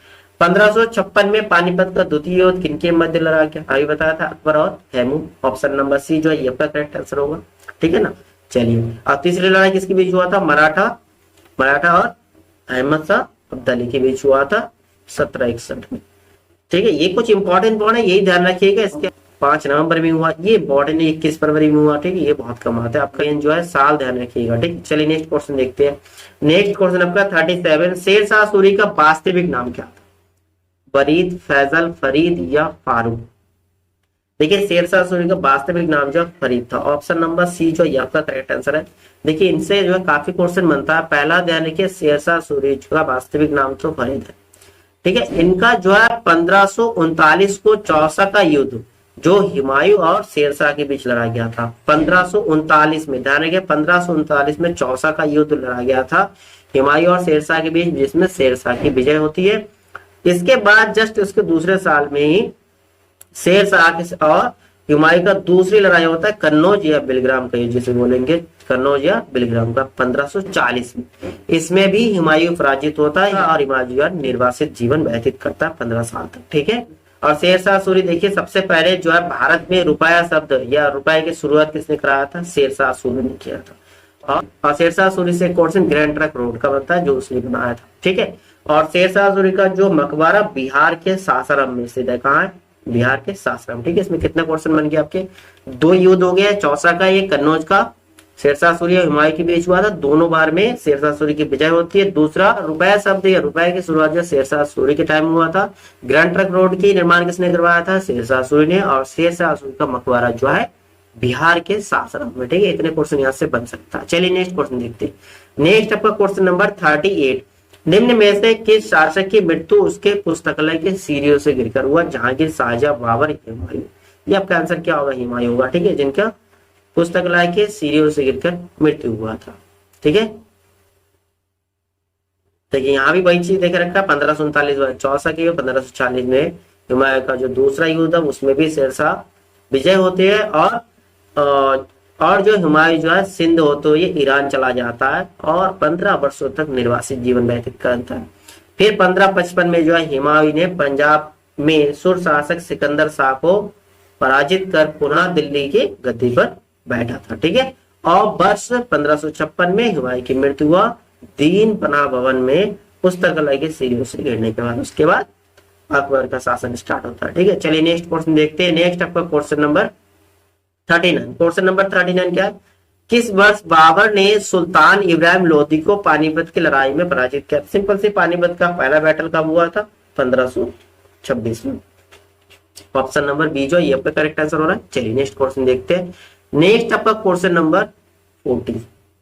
1556 में पानीपत का द्वितीय युद्ध किनके मध्य लड़ा गया? अभी बताया था, अकबर और हैमू। ऑप्शन नंबर सी जो है ये आपका करेक्ट आंसर होगा। ठीक है ना। चलिए अब तीसरी लड़ाई किसके बीच हुआ था? मराठा और अहमद शाह अब्दाली के बीच हुआ था 1761 में। ठीक है, ये कुछ इंपॉर्टेंट पॉइंट है, यही ध्यान रखिएगा। इसके 5 नवंबर में हुआ, ये इंपॉर्टेंट है, 21 फरवरी में हुआ। ठीक है, ये बहुत कम आता है आपका, जो है साल ध्यान रखिएगा। ठीक, चलिए नेक्स्ट क्वेश्चन देखते हैं। नेक्स्ट क्वेश्चन आपका 37, शेर शाह सूरी का वास्तविक नाम क्या था? वरीद, फैजल, फरीद या फारूक? देखिए शेर शाह सूरी का वास्तविक नाम जो फरीद था। ऑप्शन नंबर सी जो आपका करेक्ट आंसर है। देखिए इनसे जो है काफी क्वेश्चन बनता है। पहला ध्यान रखिए, शेर शाह सूरी का वास्तविक नाम तो फरीद है। ठीक है, इनका जो है 1539 को चौसा का युद्ध जो हुमायूं और शेरशाह के बीच लड़ा गया था 1539 में। ध्यान रखिए 1539 में चौसा का युद्ध लड़ा गया था हुमायूं और शेरशाह के बीच, जिसमें शेरशाह की विजय होती है। इसके बाद जस्ट उसके दूसरे साल में ही शेरशाह और हुमायूं का दूसरी लड़ाई होता है कन्नौज या बिलग्राम का, जिसे बोलेंगे कन्नौज या बिलग्राम का 1540 में। इसमें भी हुमायूं पराजित होता है और हुमायूं निर्वासित जीवन व्यतीत करता है 15 साल तक। ठीक है, और शेरशाह सूरी देखिए सबसे पहले जो है भारत में रुपया शब्द या रुपए की शुरुआत किसने कराया था? शेरशाह सूरी ने किया था। और शेरशाह सूरी से क्वेश्चन ग्रैंड ट्रंक रोड का बनता है जो उसने बनाया था। ठीक है, और शेरशाह सूरी का जो मकबरा बिहार के सासाराम में स्थित है। कहाँ है? बिहार के सासाराम। ठीक है, इसमें कितने क्वेश्चन बन गए आपके? 2 युद्ध हो गया, चौसा का, ये कन्नौज का शेरशाह सूरी और हुमायूं के बीच हुआ था। दोनों बार में शेरशाह सूरी की विजय होती है। दूसरा रुपया शब्द या रुपए की शुरुआत जो शेरशाह सूरी के टाइम हुआ था। ग्रैंड ट्रंक रोड की निर्माण किसने करवाया था? शेरशाह सूरी ने। और शेरशाह सूरी का मकबरा जो है बिहार के सासाराम में। ठीक है, इतने क्वेश्चन यहाँ से बन सकता है। चलिए नेक्स्ट क्वेश्चन देखते हैं। नेक्स्ट आपका क्वेश्चन नंबर 38, निम्न में से किस शासक की मृत्यु उसके पुस्तकालय के सीढ़ियों से गिरकर हुआ? जहांगीर, शाहजहां, बाबर, हुमायूं? ये आपका आंसर क्या होगा? हुमायूं होगा। ठीक है, जिनका पुस्तकालय के सीढ़ियों से गिरकर मृत्यु हुआ था। ठीक है, देखिए यहाँ भी वही चीज देख रखा है। 1539 चौसा की, 1540 में हुमायूं का जो दूसरा युद्ध है उसमें भी शेरशाह विजय होती है। और जो हुमायूं जो है सिंध होते हुए ईरान चला जाता है और 15 वर्षों तक निर्वासित जीवन व्यतीत करता है। फिर 1555 में जो है हुमायूं ने पंजाब में सुर शासक सिकंदर शाह को पराजित कर पुनः दिल्ली की गद्दी पर बैठा था। ठीक है, और वर्ष 1556 में हुमायूं की मृत्यु हुआ दीन पनाह भवन में पुस्तकालय के सीढ़ियों से गिरने के बाद। उसके बाद अकबर का शासन स्टार्ट होता है। ठीक है, चलिए नेक्स्ट क्वेश्चन देखते हैं। नेक्स्ट आपका क्वेश्चन नंबर 39। क्वेश्चन नंबर 39 क्या है? किस वर्ष बाबर ने सुल्तान इब्राहिम लोदी को पानीपत की लड़ाई में पराजित किया? सिंपल से पानीपत का पहला बैटल कब हुआ था? 1526 में। ऑप्शन नंबर बी जो ये आपका करेक्ट आंसर हो रहा है। चलिए नेक्स्ट क्वेश्चन देखते हैं। नेक्स्ट आपका क्वेश्चन नंबर 40।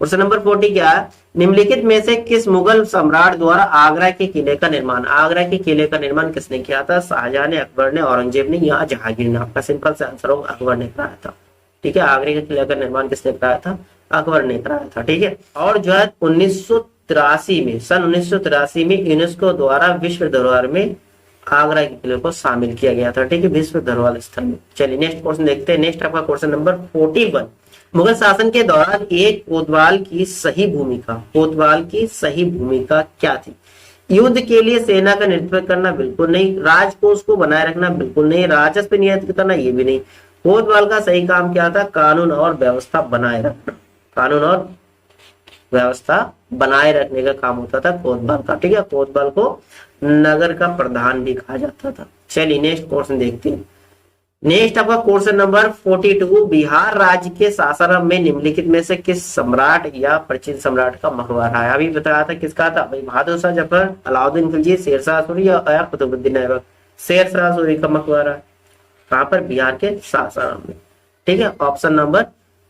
क्वेश्चन नंबर 40 क्या है? निम्नलिखित में से किस मुगल सम्राट द्वारा आगरा के किले का निर्माण? आगरा के किले का निर्माण किसने किया था? शाहजहां ने, अकबर ने, औरंगजेब ने या जहांगीर ने? आपका सिंपल से आंसर होगा अकबर ने कराया था। ठीक है, आगरा के किले का निर्माण किसने कराया था? अकबर ने कराया था। ठीक है, और जो है 1983 में, सन 1983 में यूनेस्को द्वारा विश्व धरोहर में आगरा के किले को शामिल किया गया था। ठीक है, विश्व धरोहर स्थल में। चलिए नेक्स्ट क्वेश्चन देखते हैं। नेक्स्ट आपका क्वेश्चन नंबर 41, मुगल शासन के दौरान एक कोतवाल की सही भूमिका क्या थी? युद्ध के लिए सेना का नेतृत्व करना बिल्कुल नहीं, राजकोष को बनाए रखना बिल्कुल नहीं, राजस्व नियंत्रित करना ये भी नहीं। कोतवाल का सही काम क्या था? कानून और व्यवस्था बनाए रखना। कानून और व्यवस्था बनाए रखने का काम होता था कोतवाल का। ठीक है, कोतवाल को नगर का प्रधान भी कहा जाता था। चलिए नेक्स्ट क्वेश्चन देखते हैं। नेक्स्ट आपका क्वेश्चन नंबर 42, बिहार राज्य के सासाराम में निम्नलिखित में से किस सम्राट या प्राचीन सम्राट का मकबरा है? अभी बताया था किसका था भाई? बहादुर शाह जफर, अलाउद्दीन खिलजी, शेरशाह सूरी या कुतुबुद्दीन ऐबक? शेरशाह सूरी का मकबरा है। कहां पर? बिहार के सासाराम में। ठीक है, ऑप्शन नंबर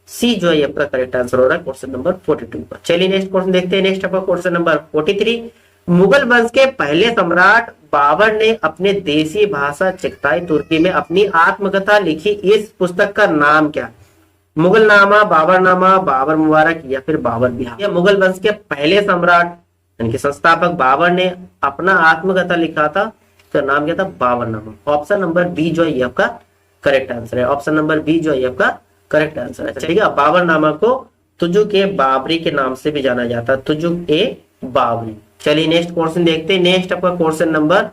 सी जो है आपका करेक्ट आंसर हो रहा है क्वेश्चन नंबर 42 का। चलिए नेक्स्ट क्वेश्चन देखते हैं। नेक्स्ट आपका क्वेश्चन नंबर 43, मुगल वंश के पहले सम्राट बाबर ने अपने देसी भाषा चगताई तुर्की में अपनी आत्मकथा लिखी। इस पुस्तक का नाम क्या? मुगल नामा, बाबरनामा, बाबर मुबारक या फिर बाबर बिहार? या मुगल वंश के पहले सम्राट यानी कि संस्थापक बाबर ने अपना आत्मकथा लिखा था, उसका नाम क्या था? बाबरनामा। ऑप्शन नंबर बी जो है ये आपका करेक्ट आंसर है। ऑप्शन नंबर बी जो है आपका करेक्ट आंसर है। ठीक है, बाबरनामा को तुजुक ए बाबरी के नाम से भी जाना जाता है, तुजुक ए बाबरी। चलिए नेक्स्ट क्वेश्चन देखते हैं। नेक्स्ट आपका क्वेश्चन नंबर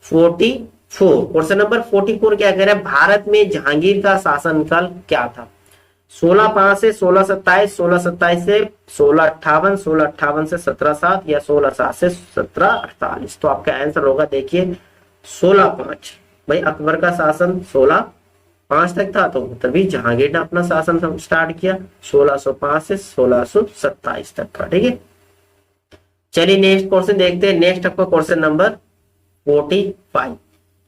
44। क्वेश्चन नंबर 44 क्या कह रहा है, भारत में जहांगीर का शासनकाल क्या था? 16-5 से 1627, 1627 से 1658, 1658 से 1707 या 1607 से 1748। तो आपका आंसर होगा देखिए 16-5। भाई अकबर का शासन 16-5 तक था, तो तभी जहांगीर ने अपना शासन स्टार्ट किया 1605 से 1627 तक का। ठीक है, चलिए नेक्स्ट क्वेश्चन देखते हैं। नेक्स्ट आपका क्वेश्चन नंबर 45।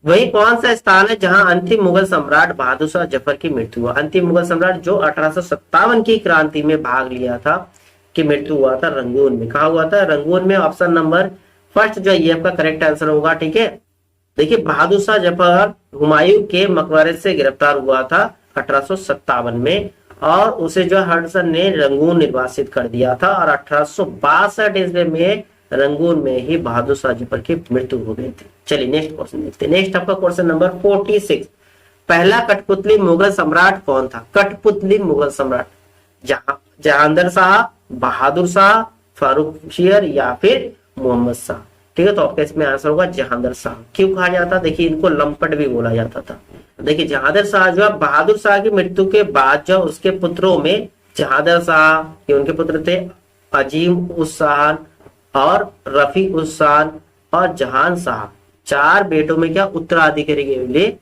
वही कौन सा स्थान है जहां अंतिम मुगल सम्राट बहादुर शाह जफर की मृत्यु हुआ? अंतिम मुगल सम्राट जो 1857 की क्रांति में भाग लिया था, की मृत्यु हुआ था रंगून में। कहा हुआ था? रंगून में। ऑप्शन नंबर फर्स्ट जो ये आपका करेक्ट आंसर होगा। ठीक है, देखिए बहादुर शाह जफर हुमायूं के मकबरे से गिरफ्तार हुआ था 1857 में, और उसे जो हडसन ने रंगून निर्वासित कर दिया था, और 1862 ईस्वी में रंगून में ही बहादुर शाह जफर की मृत्यु हो गई थी। चलिए नेक्स्ट क्वेश्चन देखते हैं। नेक्स्ट आपका क्वेश्चन नंबर 46। पहला कठपुतली मुगल सम्राट कौन था? कठपुतली मुगल सम्राट जहांगीर शाह, बहादुर शाह, फारुखशियर या फिर मोहम्मद शाह। ठीक है, तो आपका इसमें आंसर होगा जहांगीर शाह। क्यों कहा जाता? देखिए इनको लंपट भी बोला जाता था। देखिए जहांगीर शाह जो है बहादुर शाह की मृत्यु के बाद जो उसके पुत्रों में जहांगीर शाह, ये उनके पुत्र थे, अजीम उस शाह और रफी उस शाह और जहान शाह, 4 बेटों में क्या उत्तराधिकारी के लिए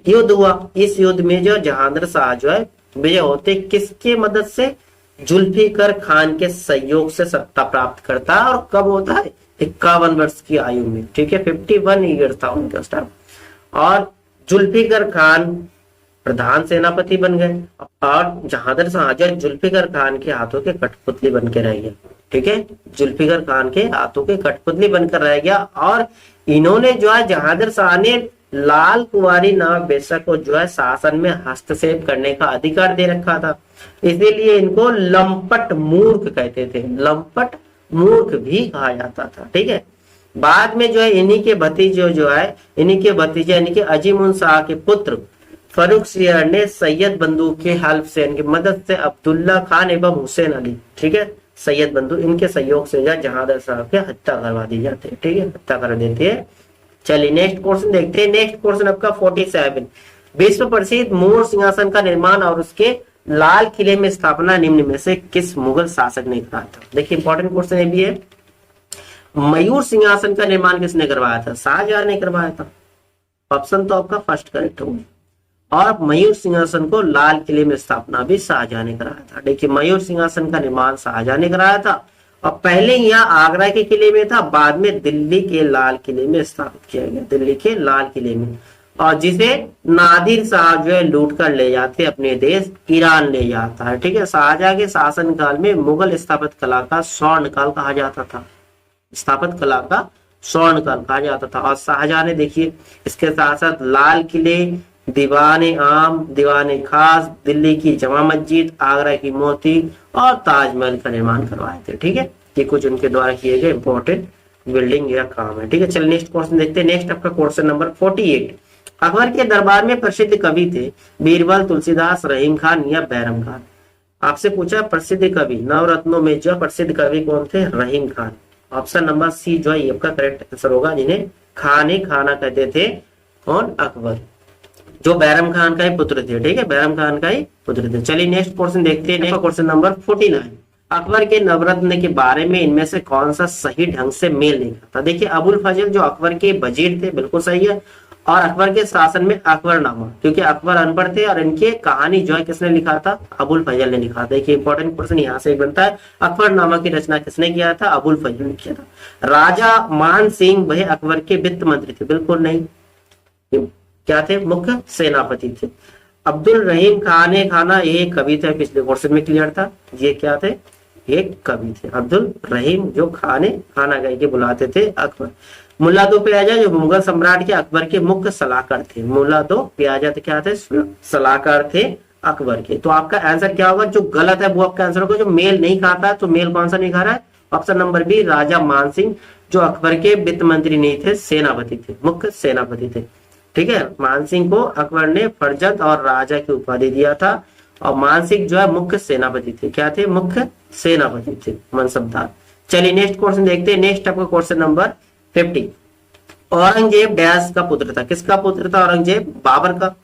युद्ध हुआ। इस युद्ध में जो जहांगीर शाह जो है विजय होते किसके मदद से? जुल्फिकार खान के सहयोग से सत्ता प्राप्त करता है। और कब होता है? 51 वर्ष की आयु में। ठीक है, 51 ईयर था उनका उस टाइम। और जुल्फिकार खान प्रधान सेनापति बन गए, और जहांगीर शाह जो जुल्फिकार खान के हाथों के कठपुतली बन के रह गया। ठीक है, जुल्फिकार खान के हाथों के कठपुतली बनकर रह गया। और इन्होंने जो है जहांगीर शाह ने लाल कुंवारी नाम बेशक को जो है शासन में हस्तक्षेप करने का अधिकार दे रखा था, इसीलिए इनको लंपट मूर्ख कहते थे। लंपट मूर्ख भी कहा जाता था। ठीक है, बाद में जो है इन्हीं के भतीजे यानी कि अजीमुन शाह के पुत्र फर्रुखशियर ने सैयद बंधु के हेल्प से, इनकी मदद से अब्दुल्ला खान एवं हुसैन अली, ठीक है, सैयद बंधु, इनके सहयोग से जहांगीर शाह की हत्या करवा दी जाती है। ठीक है, हत्या कर देती है। चलिए नेक्स्ट क्वेश्चन देखते हैं। नेक्स्ट क्वेश्चन आपका 47। विश्व प्रसिद्ध मोर सिंहासन का निर्माण और उसके लाल किले में स्थापना निम्न में से किस मुगल शासक ने कराया था? देखिए इंपॉर्टेंट क्वेश्चन ये भी है। मयूर सिंहासन का निर्माण किसने करवाया था? शाहजहां ने करवाया था। ऑप्शन तो आपका फर्स्ट करेक्ट होगा। और मयूर सिंहासन को लाल किले में स्थापना भी शाहजहां ने कराया था। देखिए मयूर सिंहासन का निर्माण शाहजहां ने कराया था, और पहले यहाँ आगरा के किले में था, बाद में दिल्ली के लाल किले में स्थापित किया गया, दिल्ली के लाल किले में। और जिसे नादिर शाह जो है लूट कर ले जाते अपने देश ईरान ले जाता है। ठीक है, शाहजहां के शासन काल में मुगल स्थापत्य कला का स्वर्ण काल कहा जाता था। स्थापत्य कला का स्वर्ण काल कहा जाता था। और शाहजहां ने देखिए इसके साथ साथ लाल किले, दीवाने आम, दीवाने खास, दिल्ली की जमा मस्जिद, आगरा की मोती और ताजमहल का निर्माण करवाए थे। ठीक है, ये कुछ उनके द्वारा किए गए इंपॉर्टेंट बिल्डिंग या काम है। ठीक है, चलिए नेक्स्ट क्वेश्चन देखते हैं। नेक्स्ट आपका क्वेश्चन नंबर 48। अकबर के दरबार में प्रसिद्ध कवि थे बीरबल, तुलसीदास, रहीम खान या बैरम खान। आपसे पूछा प्रसिद्ध कवि, नवरत्नों में जो प्रसिद्ध कवि कौन थे? रहीम खान। ऑप्शन नंबर सी जो है आपका करेक्ट आंसर होगा, जिन्हें खाने खाना कहते थे। कौन? अकबर, जो बैरम खान का ही पुत्र थे। ठीक है, बैरम खान का ही पुत्र थे। चलिए नेक्स्ट क्वेश्चन देखते हैं। Next question number 49। अकबर के नवरत्न के बारे में इनमें से कौन सा सही ढंग से मेल नहीं खाता? देखिए अबुल फजल जो अकबर के वजीर थे, बिल्कुल सही है। और अकबर के शासन में अकबरनामा, क्योंकि अकबर अनपढ़ थे और इनके कहानी जो है किसने लिखा था? अबुल फजल ने लिखा था। देखिए इंपॉर्टेंट क्वेश्चन यहाँ से बनता है, अकबरनामा की रचना किसने किया था? अबुल फजल ने किया था। राजा मान सिंह वह अकबर के वित्त मंत्री थे? बिल्कुल नहीं, क्या थे? मुख्य सेनापति थे। अब्दुल रहीम खाने खाना ये कवि थे, पिछले क्वेश्चन में क्लियर था। ये क्या थे? ये कवि थे। अब्दुल रहीम जो खाने खाना कह के बुलाते थे अकबर। मुल्ला दो प्याजा जो मुगल सम्राट के अकबर के मुख्य सलाहकार थे। मुल्ला दो प्याजा तो क्या थे? सलाहकार थे अकबर के। तो आपका आंसर क्या होगा? जो गलत है वो आपका आंसर होगा, जो मेल नहीं खाता है। तो मेल कौन सा नहीं खा रहा है? ऑप्शन नंबर बी, राजा मान सिंह जो अकबर के वित्त मंत्री नहीं थे, सेनापति थे, मुख्य सेनापति थे। ठीक है, मान सिंह को अकबर ने फरजंद और राजा की उपाधि दिया था, और मान सिंह जो है मुख्य सेनापति थे। क्या थे? मुख्य सेनापति थे, मनसबदार। चलिए नेक्स्ट क्वेश्चन देखते हैं। नेक्स्ट आपका क्वेश्चन नंबर 50। औरंगजेब डैश का पुत्र था, किसका पुत्र था औरंगजेब? बाबर का,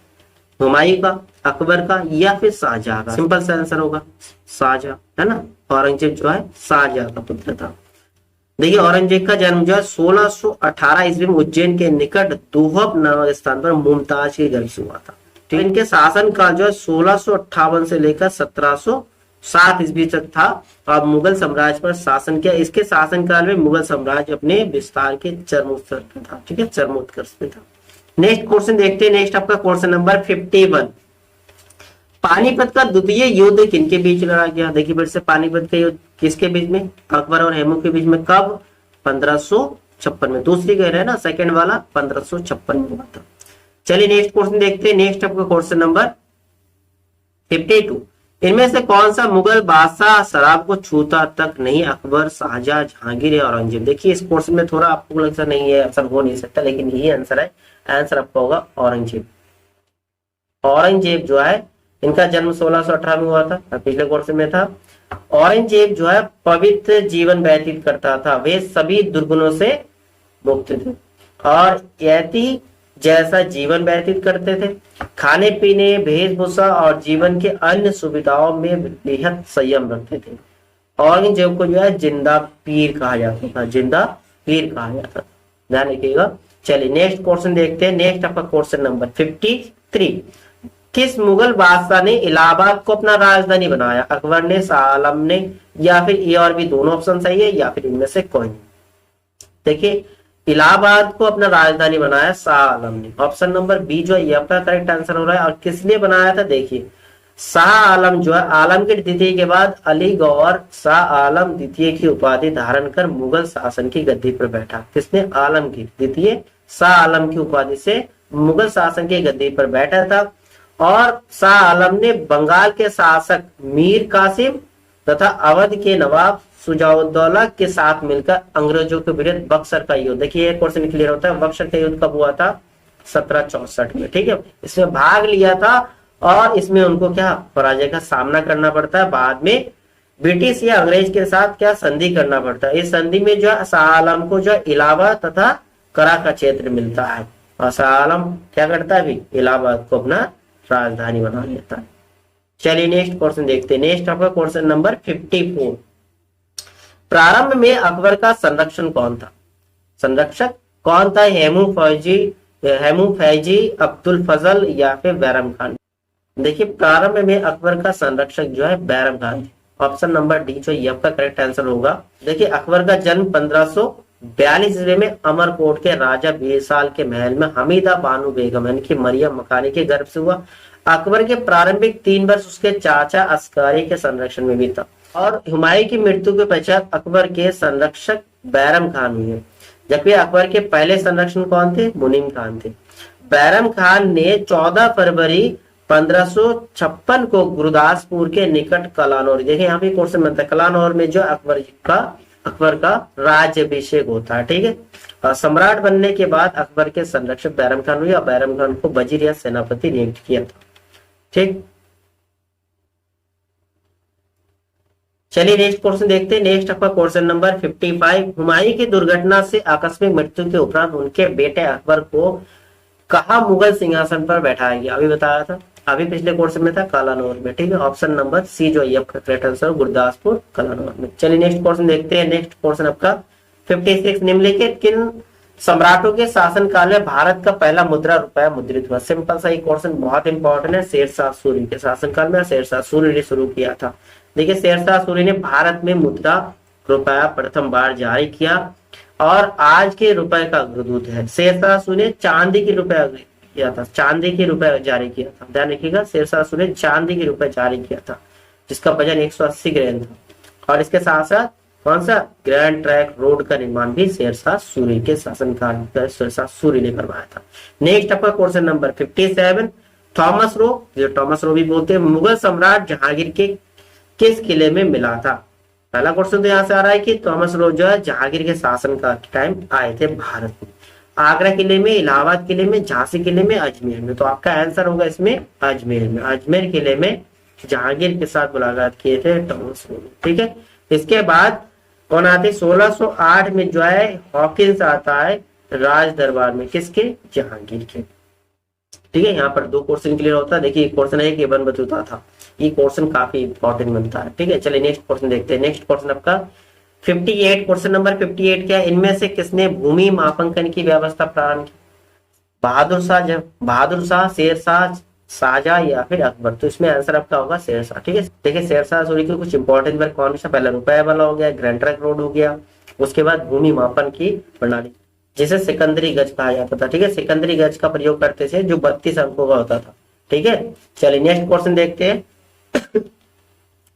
हुमायूं का, अकबर का, या फिर शाहजहां का? सिंपल सा आंसर होगा शाहजहां, है ना। औरंगजेब जो है शाहजहां का पुत्र था। देखिए औरंगजेब का जन्म जो है 1618 ईस्वी में उज्जैन के निकट दोहब नामक स्थान पर मुमताज के घर से हुआ था। ठीक है, इनके शासन काल जो है 1658 से लेकर 1707 ईस्वी तक था और मुगल साम्राज्य पर शासन किया। इसके शासन काल में मुगल साम्राज्य अपने विस्तार के चरमोत्कर्ष पे था। ठीक है, चरमोत्कर्ष पे था। नेक्स्ट क्वेश्चन देखते हैं। नेक्स्ट आपका क्वेश्चन नंबर 51। पानीपत का द्वितीय युद्ध किनके बीच लड़ा गया? देखिए फिर से, पानीपत का युद्ध किसके बीच में? अकबर और हेमू के बीच में। कब? 1556 में। दूसरी कह रहे हैं ना, सेकंड वाला 1556 में हुआ था। चलिए नेक्स्ट क्वेश्चन देखते हैं। नेक्स्ट आपका क्वेश्चन नंबर 52। इनमें से कौन सा मुगल बादशाह शराब को छूता तक नहीं? अकबर, शाहजहां, जहांगीर या औरंगजेब? देखिए इस क्वेश्चन में थोड़ा आपको लगता नहीं है, आंसर हो नहीं सकता, लेकिन यही आंसर है। आंसर आपका होगा औरंगजेब। औरंगजेब जो है, इनका जन्म 1618 में हुआ था, पिछले क्वेश्चन में था। औरंगजेब जो है पवित्र जीवन व्यतीत करता था, वे सभी दुर्गुणों से मुक्त थे और यति जैसा जीवन व्यतीत करते थे। खाने पीने, वेशभूषा और जीवन के अन्य सुविधाओं में बेहद संयम रखते थे। औरंगजेब को जो है जिंदा पीर कहा जाता था, जिंदा पीर कहा जाता था, ध्यान रखिएगा। चलिए नेक्स्ट क्वेश्चन देखते हैं। नेक्स्ट आपका क्वेश्चन नंबर 53। किस मुगल बादशाह ने इलाहाबाद को अपना राजधानी बनाया? अकबर ने, शाह आलम ने, या फिर ए और बी दोनों ऑप्शन सही है, या फिर इनमें से कोई नहीं? देखिए इलाहाबाद को अपना राजधानी बनाया शाह आलम ने। ऑप्शन नंबर बी जो है ये आपका करेक्ट आंसर हो रहा है। और किसने बनाया था? देखिए शाह आलम जो है, आलमगीर द्वितीय के बाद अली गौहर शाह आलम द्वितीय की उपाधि धारण कर मुगल शासन की गद्दी पर बैठा। किसने? आलमगीर द्वितीय शाह आलम की उपाधि से मुगल शासन की गद्दी पर बैठा था। और शाह आलम ने बंगाल के शासक मीर कासिम तथा अवध के नवाब शुजाउद्दौला के साथ मिलकर अंग्रेजों के विरुद्ध बक्सर का युद्ध, देखिए एक क्वेश्चन क्लियर होता है, बक्सर का युद्ध कब हुआ था? 1764 में। ठीक है, इसमें भाग लिया था और इसमें उनको क्या पराजय का सामना करना पड़ता है। बाद में ब्रिटिश या अंग्रेज के साथ क्या संधि करना पड़ता है। इस संधि में जो है शाह आलम को जो इलाहाबाद तथा करा का क्षेत्र मिलता है और शाह आलम क्या करता है? अभी इलाहाबाद को अपना राजधानी बना लेता है। चलिए नेक्स्ट क्वेश्चन देखते हैं। नेक्स्ट आपका क्वेश्चन नंबर 54। प्रारंभ में अकबर का संरक्षण कौन था? संरक्षक कौन था? हेमू फैजी, अब्दुल फजल या फिर बैरम खान? देखिए प्रारंभ में अकबर का संरक्षक जो है बैरम खान थे। ऑप्शन नंबर डी जो ये आपका करेक्ट आंसर होगा। देखिए अकबर का जन्म 1542 ईस्वी में अमरकोट के राजा बेसाल के महल में हमीदा बानो बेगम यानी कि मरियम मकानी के गर्भ से हुआ। अकबर के प्रारंभिक 3 वर्ष उसके चाचा अस्कारी के संरक्षण में बीता और हुमायूं की मृत्यु के पश्चात अकबर के संरक्षक बैरम खान हुए, जबकि अकबर के पहले संरक्षण कौन थे? मुनीम खान थे। बैरम खान ने 14 फरवरी 1556 को गुरदासपुर के निकट कलानौर, देखिए यहाँ पे क्वेश्चन बनता है, कलानौर में जो अकबर का राज्याभिषेक होता है। ठीक है, और सम्राट बनने के बाद अकबर के संरक्षक बैरम खान हुए और बैरम खान को वजीर या सेनापति नियुक्त किया था। ठीक, चलिए नेक्स्ट क्वेश्चन देखते हैं। नेक्स्ट आपका क्वेश्चन नंबर 55। हुमायूं की दुर्घटना से आकस्मिक मृत्यु के उपरांत उनके बेटे अकबर को कहा मुगल सिंहासन पर बैठाया गया? अभी बताया था, अभी पिछले क्वेश्चन में था कलानौर में। ठीक है, ऑप्शन नंबर सी जो है आपका करेक्ट आंसर गुरदासपुर कलानौर में। चलिए नेक्स्ट क्वेश्चन देखते हैं। नेक्स्ट क्वेश्चन आपका 56। निम्नलिखित किन सम्राटों के शासन काल में भारत का पहला मुद्रा रुपया मुद्रित हुआ? सिंपल सा क्वेश्चन, बहुत इंपॉर्टेंट है। शेरशाह सूरी के शासन काल में शेरशाह सूरी ने शुरू किया था। देखिए शेरशाह सूरी ने भारत में मुद्रा रुपया प्रथम बार जारी किया और आज के रुपए का अग्रदूत है। शेरशाह सूरी ने चांदी की रुपया किया था, चांदी की रुपए जारी किया था, ध्यान रखिएगा। शेरशाह सूरी ने चांदी की रुपए जारी किया था जिसका वजन 180 ग्राम था और इसके साथ साथ कौन सा ग्रैंड ट्रैक रोड का निर्माण भी शेरशाह सूरी के शासनकाल में शेरशाह सूरी ने करवाया था। नेक्स्ट आपका क्वेश्चन नंबर 57। थॉमस रो, जो थॉमस रो भी बोलते हैं, मुगल सम्राट जहांगीर के किस किले में मिला था? पहला क्वेश्चन तो यहाँ से आ रहा है कि थॉमस रो जो है जहांगीर के शासन का टाइम आए थे भारत में। आगरा किले में, इलाहाबाद किले में, झांसी किले में, अजमेर में? तो आपका आंसर होगा इसमें अजमेर में। अजमेर किले में जहांगीर के साथ मुलाकात किए थे थॉमस रो ने। ठीक है, इसके बाद कौन आते? 1608 में जो है हॉकिंस आता है राज दरबार में किसके? जहांगीर के। ठीक है, यहाँ पर 2 क्वेश्चन क्लियर होता है। देखिए एक क्वेश्चन है कि वन बतूता था, ये क्वेश्चन काफी इंपॉर्टेंट बनता है। ठीक है, चलिए नेक्स्ट क्वेश्चन देखते हैं। नेक्स्ट क्वेश्चन आपका 58, क्वेश्चन नंबर 58 क्या है? इनमें से किसने भूमि मापांकन की व्यवस्था प्रारंभ की? बहादुर शाह, शेर शाह, शाहजहां या फिर अकबर? तो इसमें आंसर आपका होगा शेर शाह। ठीक है, देखिए शेर शाह सूरी के कुछ इंपॉर्टेंट वर्क कौन सा? पहला रुपए वाला हो गया, ग्रैंड ट्रंक रोड हो गया, उसके बाद भूमि मापन की प्रणाली जिसे सिकंदरी गज कहा जाता था। ठीक है, सिकंदरी गज का प्रयोग करते थे जो 32 अंकों का होता था। ठीक है, चलिए नेक्स्ट क्वेश्चन देखते हैं।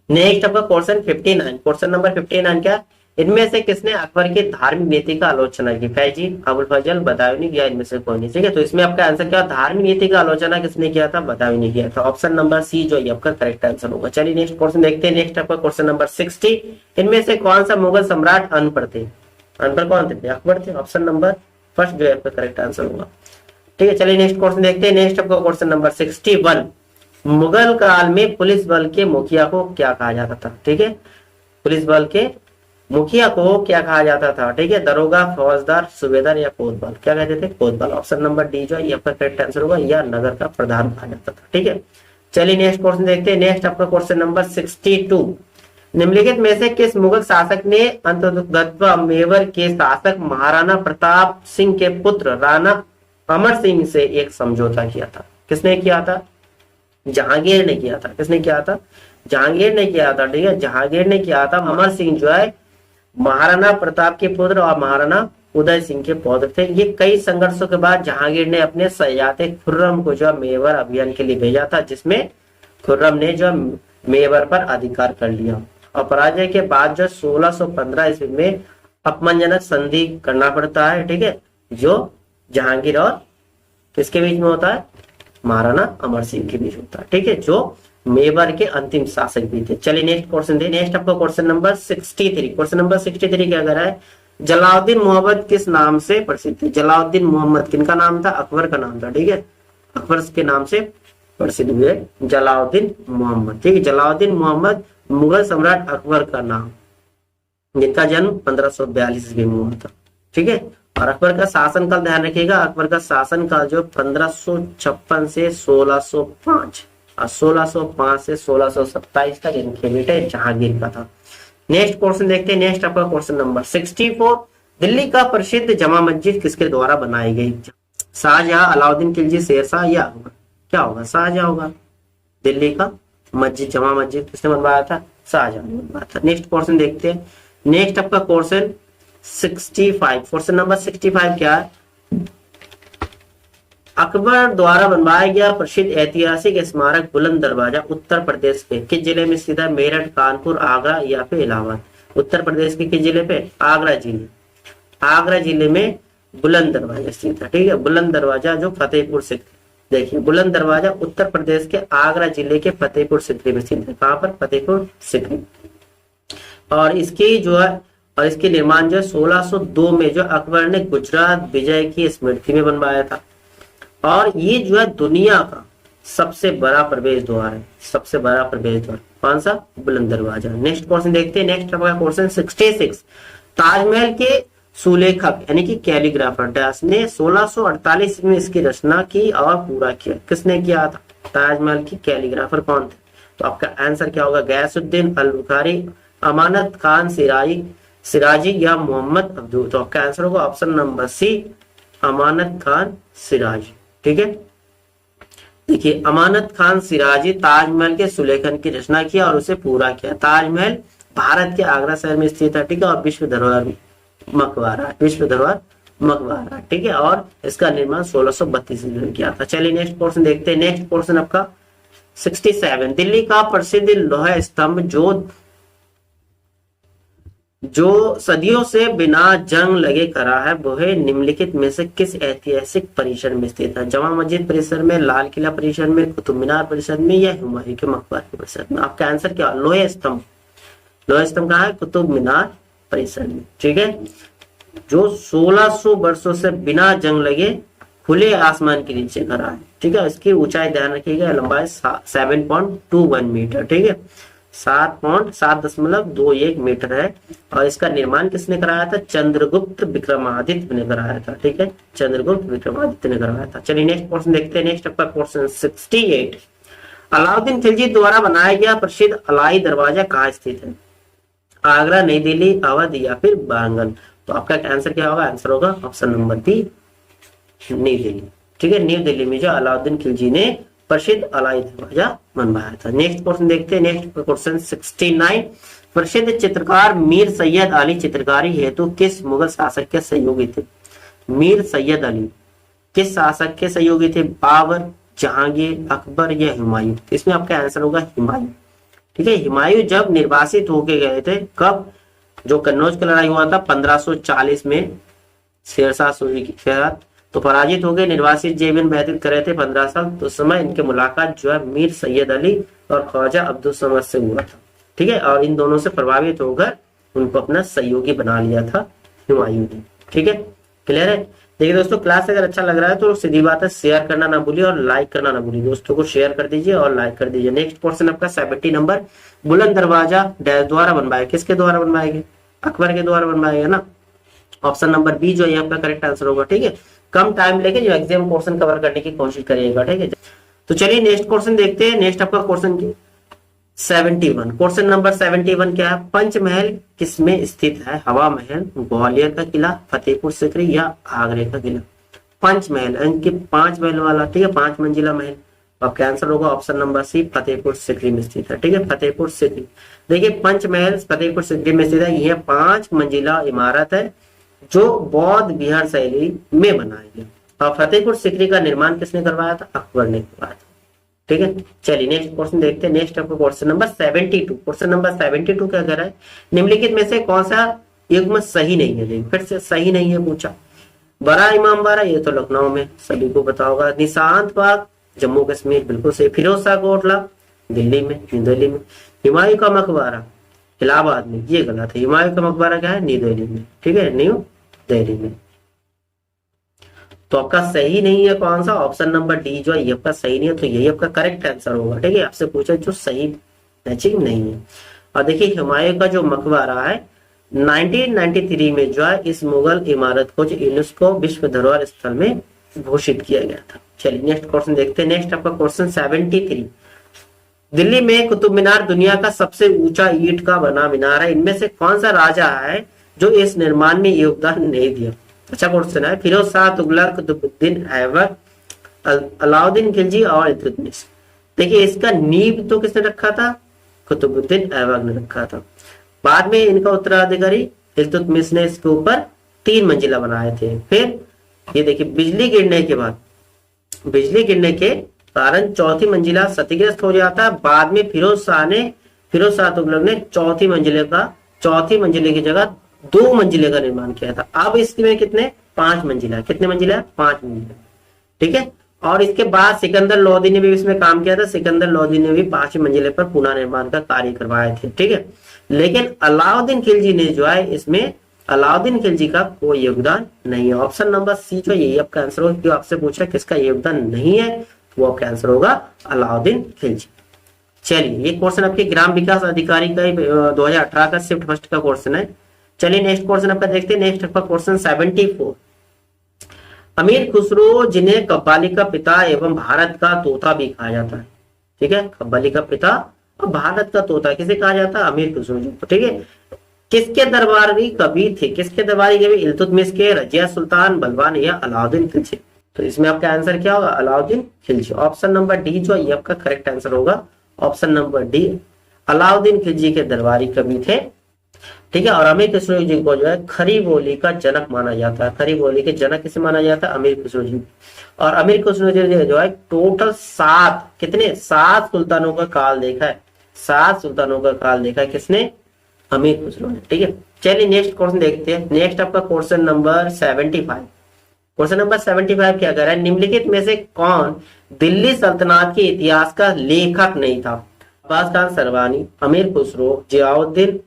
नेक्स्ट आपका क्वेश्चन 59, क्वेश्चन नंबर 59 क्या? इनमें से किसने अकबर की धार्मिक नीति का आलोचना की? फैजी, अबुल फजल, बदायूनी या इनमें से कोई नहीं? ठीक है, तो इसमें आपका आंसर क्या? धार्मिक नीति का आलोचना किसने किया था? बदायूनी किया था। ऑप्शन नंबर सी जो ये आपका करेक्ट आंसर होगा। चलिए नेक्स्ट क्वेश्चन देखते हैं। नेक्स्ट आपका क्वेश्चन नंबर 60, इनमें से कौन सा मुगल सम्राट अनपढ़ थे? अनपढ़ कौन थे? अकबर थे। ऑप्शन नंबर फर्स्ट जो है आपका करेक्ट आंसर होगा। ठीक है, चलिए नेक्स्ट क्वेश्चन देखते हैं। नेक्स्ट आपका क्वेश्चन नंबर 61, मुगल काल में पुलिस बल के मुखिया को क्या कहा जाता था? ठीक है, पुलिस बल के मुखिया को क्या कहा जाता था? ठीक है, दरोगा, फौजदार, सूबेदार या कोतवाल? क्या कहते थे? कोतवाल। ऑप्शन नंबर डी जो है ये आपका करेक्ट आंसर होगा, या नगर का प्रधान कहा जाता था। ठीक है, चलिए नेक्स्ट क्वेश्चन देखते हैं। नेक्स्ट आपका क्वेश्चन नंबर 62, निम्नलिखित में से किस मुगल शासक ने अंततः मेवाड़ के शासक महाराणा प्रताप सिंह के पुत्र राणा अमर सिंह से एक समझौता किया था? किसने किया था? जहांगीर ने किया था। किसने किया था? जहांगीर ने किया था। ठीक है, जहांगीर ने किया था। अमर सिंह जो है महाराणा प्रताप के पुत्र और महाराणा उदय सिंह के पौत्र थे। ये कई संघर्षों के बाद जहांगीर ने अपने शहजादे खुर्रम को जो मेवाड़ अभियान के लिए भेजा था, जिसमें खुर्रम ने जो मेवाड़ पर अधिकार कर लिया और पराजय के बाद जो 1615 ईस्वी में अपमानजनक संधि करना पड़ता है। ठीक है, जो जहांगीर और किसके बीच में होता है? महाराणा अमर सिंह के बीच होता है। ठीक है, जो मेवाड़ के अंतिम शासक भी थे। चलिए नेक्स्ट क्वेश्चन दे। नेक्स्ट आपका क्वेश्चन नंबर 63, क्वेश्चन नंबर 63 क्या कर रहा है? जलाउद्दीन मोहम्मद किस नाम से प्रसिद्ध थे? जलाउद्दीन मोहम्मद किनका नाम था? अकबर का नाम था। ठीक है, अकबर के नाम से प्रसिद्ध हुए जलाउद्दीन मोहम्मद। ठीक है, जलाउद्दीन मोहम्मद मुगल सम्राट अकबर का नाम, जिनका जन्म 1542 ईस्वी में हुआ था। ठीक है, और अकबर का शासन काल ध्यान रखिएगा, अकबर का शासन काल जो 1556 से 1605 और 1605 से 1627 तक इनके बेटे जहांगीर का था। नेक्स्ट क्वेश्चन देखते हैं। नेक्स्ट आपका क्वेश्चन नंबर 64, दिल्ली का प्रसिद्ध जमा मस्जिद किसके द्वारा बनाई गई? शाहजहां, अलाउद्दीन खिलजी, शेरशाह या अकबर? क्या होगा? शाहजहां होगा। दिल्ली का मस्जिद, जमा मस्जिद किसने बनवाया था? शाहजहां ने बनवाया था। नेक्स्ट क्वेश्चन देखते हैं। नेक्स्ट आपका क्वेश्चन 65, क्वेश्चन नंबर 65 क्या है? अकबर द्वारा बनवाया गया प्रसिद्ध ऐतिहासिक स्मारक बुलंद दरवाजा उत्तर प्रदेश के किस जिले में स्थित है? मेरठ, कानपुर, आगरा या फिर इलाहाबाद? उत्तर प्रदेश के किस जिले पे? आगरा जिले। आगरा जिले में बुलंद दरवाजा स्थित है। ठीक है, बुलंद दरवाजा जो फतेहपुर सिक्री, देखिए बुलंद दरवाजा उत्तर प्रदेश के आगरा जिले के फतेहपुर सिक्री में स्थित है। कहाँ पर? फतेहपुर सिक्री। और इसकी जो है और इसके निर्माण जो 1602 में जो अकबर ने गुजरात विजय की स्मृति में बनवाया था। और ये जो है दुनिया का सबसे बड़ा प्रवेश द्वार है। सबसे बड़ा प्रवेश द्वार कौन सा? बुलंद दरवाजा। नेक्स्ट क्वेश्चन देखते हैं। नेक्स्ट आपका क्वेश्चन 66, ताजमहल के सुलेखक यानी कि कैलीग्राफर डैश ने 1648 में इसकी रचना की और पूरा किया? किसने किया था? ताजमहल की कैलीग्राफर कौन थे? तो आपका आंसर क्या होगा? गयासुद्दीन अल बुखारी, अमानत खान सिराजी या मोहम्मद अब्दुल? तो आपका आंसर होगा ऑप्शन नंबर सी, अमानत खान सिराजी। ठीक है, देखिए अमानत खान सिराजी ताजमहल के सुलेखन की रचना किया और उसे पूरा किया। ताजमहल भारत के आगरा शहर में स्थित है। ठीक है, और विश्व धरोहर मकबरा, विश्व धरोहर मकबरा। ठीक है, और इसका निर्माण 1632 में किया था। चलिए नेक्स्ट क्वेश्चन देखते हैं। नेक्स्ट क्वेश्चन आपका 67, दिल्ली का प्रसिद्ध लोहा स्तंभ जो सदियों से बिना जंग लगे खड़ा है वह निम्नलिखित में से किस ऐतिहासिक परिसर में स्थित है? जमा मस्जिद परिसर में, लाल किला परिसर में, कुतुब मीनार परिसर में या हुमायूं के मकबरे के परिसर में? आपका आंसर क्या? लोहे स्तंभ। लोहे स्तंभ कहाँ है? कुतुब मीनार परिसर में। ठीक है, जो 1600 वर्षों से बिना जंग लगे खुले आसमान के नीचे खड़ा है। ठीक है, इसकी ऊंचाई ध्यान रखिएगा, लंबाई 7.21 मीटर। ठीक है, 7.7.21 मीटर है। और इसका निर्माण किसने कराया था? चंद्रगुप्त विक्रमादित्य ने कराया था। ठीक है, चंद्रगुप्त विक्रमादित्य ने कराया था। चलिए नेक्स्ट क्वेश्चन देखते हैं। नेक्स्ट आपका क्वेश्चन 68, अलाउद्दीन खिलजी द्वारा बनाया गया प्रसिद्ध अलाई दरवाजा कहाँ स्थित है? आगरा, नई दिल्ली, अवध या फिर वाराणसी? तो आपका आंसर क्या होगा? आंसर होगा ऑप्शन नंबर बी, नई दिल्ली। ठीक है, न्यू दिल्ली में जो अलाउद्दीन खिलजी ने प्रसिद्ध अलाई दरवाजा बनवाया था। नेक्स्ट क्वेश्चन देखते हैं। नेक्स्ट क्वेश्चन 69, प्रसिद्ध चित्रकार मीर सैयद अली चित्रकारी हेतु किस मुगल शासक के सहयोगी थे? मीर सैयद अली किस शासक के सहयोगी थे? बाबर, जहांगीर, अकबर या हुमायूं? इसमें आपका आंसर होगा हुमायूं। ठीक है, हुमायूं जब निर्वासित होके गए थे, कब? जो कन्नौज की लड़ाई हुआ था 1540 में शेरशाह सूरी के खिलाफ, तो पराजित हो गए, निर्वासित जीवन व्यतीत कर रहे थे 15 साल। तो उस समय इनके मुलाकात जो है मीर सैयद अली और ख्वाजा अब्दुल समद से हुआ था। ठीक है, और इन दोनों से प्रभावित होकर उनको अपना सहयोगी बना लिया था हुमायूं ने। ठीक है, क्लियर है? देखिए दोस्तों, क्लास अगर अच्छा लग रहा है तो सीधी बात है शेयर करना ना भूलिए और लाइक करना ना भूलिए। दोस्तों को शेयर कर दीजिए और लाइक कर दीजिए। नेक्स्ट क्वेश्चन आपका 70 नंबर, बुलंद दरवाजा डैश द्वारा बनवाया? किसके द्वारा बनवाया गया? अकबर के द्वारा बनवाया गया ना। ऑप्शन नंबर बी जो है आपका करेक्ट आंसर होगा। ठीक है, कम टाइम लेके जो एग्जाम क्वेश्चन कवर करने की कोशिश करिएगा। ठीक है, तो चलिए नेक्स्ट क्वेश्चन देखते हैं। नेक्स्ट आपका क्वेश्चन 71, क्वेश्चन नंबर 71 क्या है? पंचमहल किसमें स्थित है? हवा महल, ग्वालियर का किला, फतेहपुर सीकरी या आगरे का किला? पंचमहल इनके 5 महल वाला, ठीक है, 5 मंजिला महल। आपका आंसर होगा option number C, Fatehpur Sikri में स्थित है। ठीक है, फतेहपुर सीकरी। देखिए पंचमहल फतेहपुर सीकरी में स्थित है। यह 5 मंजिला इमारत है जो बौद्ध विहार शैली में बनाई गई। और फतेहपुर सीकरी का निर्माण किसने करवाया था? अकबर ने करवाया था। ठीक है, चलिए नेक्स्ट क्वेश्चन देखते हैं। नेक्स्ट आपको क्वेश्चन नंबर 72, क्वेश्चन नंबर 72 क्या कह रहा है? निम्नलिखित में से कौन सा युग्म सही नहीं है? फिर से सही नहीं है पूछा। बड़ा इमामबाड़ा, ये तो लखनऊ में सभी को पता होगा। निशांत बाग, जम्मू कश्मीर, बिल्कुल सही। फिरोज शाह कोटला, दिल्ली में, न्यू दिल्ली में। हुमायूं का मकबरा, इलाहाबाद में, ये गलत है। हुमायूं का मकबरा क्या है? न्यू दिल्ली में। ठीक है, न्यू दिल्ली में। तो आपका सही नहीं है कौन सा? ऑप्शन नंबर डी जो है ये आपका सही नहीं है, तो यही आपका करेक्ट आंसर होगा। ठीक है, आपसे पूछा जो सही मैचिंग नहीं है। और देखिए हुमायूं का जो मकबरा है 1993 में जो है इस मुगल इमारत को जो यूनेस्को विश्व धरोहर स्थल में घोषित किया गया था। चलिए नेक्स्ट क्वेश्चन देखते हैं। नेक्स्ट आपका क्वेश्चन 73, दिल्ली में कुतुब मीनार दुनिया का सबसे ऊंचा ईंट का बना मीनार है। इनमें से कौन सा राजा है जो इस निर्माण में योगदान नहीं दिया? अच्छा क्वेश्चन है। फिरोज शाह, तुगलक, कुतुबुद्दीन ऐबक, अलाउद्दीन खिलजी और इल्तुतमिश। देखिए इसका नींव तो किसने रखा था? कुतुबुद्दीन ऐबक ने रखा था। बाद में इनका उत्तराधिकारी इल्तुतमिश ने इसके ऊपर 3 मंजिला बनाए थे। फिर ये देखिए बिजली गिरने के बाद, बिजली गिरने के कारण चौथी मंजिला क्षतिग्रस्त हो जाता है। बाद में फिरोज शाह तुगलक ने चौथी मंजिले की जगह 2 मंजिले का निर्माण किया था। अब इसमें कितने? 5 मंजिला। कितने मंजिला? 5 मंजिला। ठीक है, और इसके बाद सिकंदर लोदी ने भी इसमें काम किया था। सिकंदर लोदी ने भी 5 मंजिले पर पुनः निर्माण का कार्य करवाए थे। ठीक है, लेकिन अलाउद्दीन खिलजी ने जो है इसमें अलाउद्दीन खिलजी का कोई योगदान नहीं है। ऑप्शन नंबर सी जो यही आपका आंसर होगा। क्यों आपसे पूछा किसका योगदान नहीं है, वो आपका आंसर होगा अलाउद्दीन खिलजी। चलिए ये क्वेश्चन आपके ग्राम विकास अधिकारी का 2018 का शिफ्ट फर्स्ट का क्वेश्चन है। चलिए नेक्स्ट क्वेश्चन आपका देखते हैं। नेक्स्ट आपका क्वेश्चन 74, अमीर खुसरो जिन्हें कव्वाली का पिता एवं भारत का तोता भी कहा जाता है। ठीक है, कव्वाली का पिता और भारत का तोता किसे कहा जाता है? अमीर खुसरो जी को। ठीक है, किसके दरबारी कवि थे? किसके दरबारी कवि? इल्तुतमिश के, रजिया सुल्तान, बलवान या अलाउद्दीन खिलजी? तो इसमें आपका आंसर क्या होगा? Alauddin Khilji. Option number D जो ये आपका करेक्ट आंसर होगा। Option number D, Alauddin Khilji के दरबारी कवि थे। ठीक है, और अमीर खुसरो जी को जो है खरी बोली का जनक माना जाता है। खरी बोली के जनक किसे माना जाता है? अमीर खुसरो जी। और अमीर खुसरो जी जो है टोटल 7 सुल्तानों का काल देखा है। 7 सुल्तानों का काल देखा है किसने? अमीर खुसरो ने। ठीक है, चलिए नेक्स्ट क्वेश्चन देखते हैं। नेक्स्ट आपका क्वेश्चन नंबर 75, क्वेश्चन नंबर 75 क्या कह रहा है? निम्नलिखित में से कौन दिल्ली सल्तनत के इतिहास का लेखक नहीं था? अब्बास खान सरवानी, अमीर खुसरो, जियाउद्दीन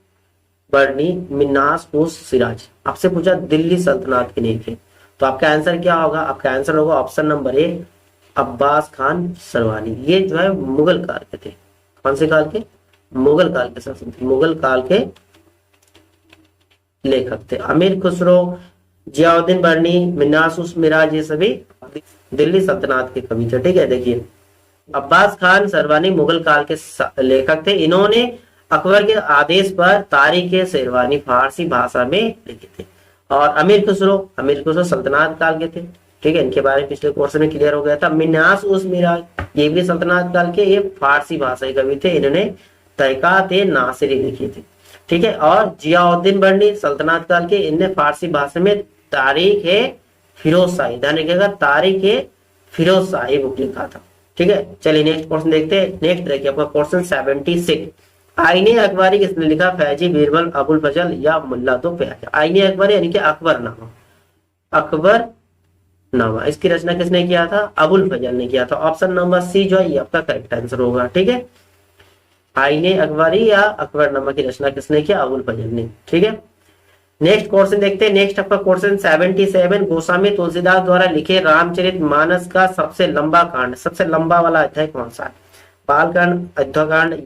बर्नी, मिन्हाज उस सिराज। आपसे पूछा दिल्ली सल्तनत के नहीं थे, तो आपका आंसर क्या होगा? आपका आंसर होगा option number A, Abbas Khan Sarwani. ये जो है मुगल काल के थे। कौन से काल के? मुगल काल के शासक थे, मुगल काल के लेखक थे। अमीर खुसरो, जियाउद्दीन बर्नी, मिन्हाज उस मिराज, ये सभी दिल्ली सल्तनत के कवि थे। ठीक है, देखिए अब्बास खान सरवानी मुगल काल के लेखक थे। इन्होंने अकबर के आदेश पर तारीख शेरवानी फारसी भाषा में लिखे थे। और अमीर खुसरो सल्तनत काल के थे। ठीक है, इनके बारे में पिछले कोर्स में क्लियर हो गया था। मिन्हाज उस मिराज, ये भी सल्तनत काल के, ये फारसी भाषा के कवि थे। इन्होंने तहकात नासिरी लिखी थी। ठीक है, और जियाउद्दीन बर्नी सल्तनत काल के, इनने फारसी भाषा में तारीख फिरोज शाही, ध्यान रखिएगा, तारीख फिरोज शाही बुक लिखा था। ठीक है, चलिए नेक्स्ट क्वेश्चन देखते हैं। नेक्स्ट देखिए आपका क्वेश्चन 76, आईने अकबरी किसने लिखा? फैजी, बीरबल, अबुल फजल या मुल्ला दो प्याज। आईने अकबरी यानी कि अकबरनामा, अकबरनामा, इसकी रचना किसने किया था? अबुल फजल ने किया था। ऑप्शन नंबर सी जो है ये आपका करेक्ट आंसर होगा। ठीक है, आईने अकबरी या अकबरनामा की रचना किसने किया? अबुल फजल ने। ठीक है, नेक्स्ट क्वेश्चन देखते हैं। नेक्स्ट आपका क्वेश्चन 77, गोस्वामी तुलसीदास द्वारा लिखे रामचरितमानस का सबसे लंबा कांड, सबसे लंबा वाला अध्याय कौन सा है? बालकांड, अयोध्याकांड,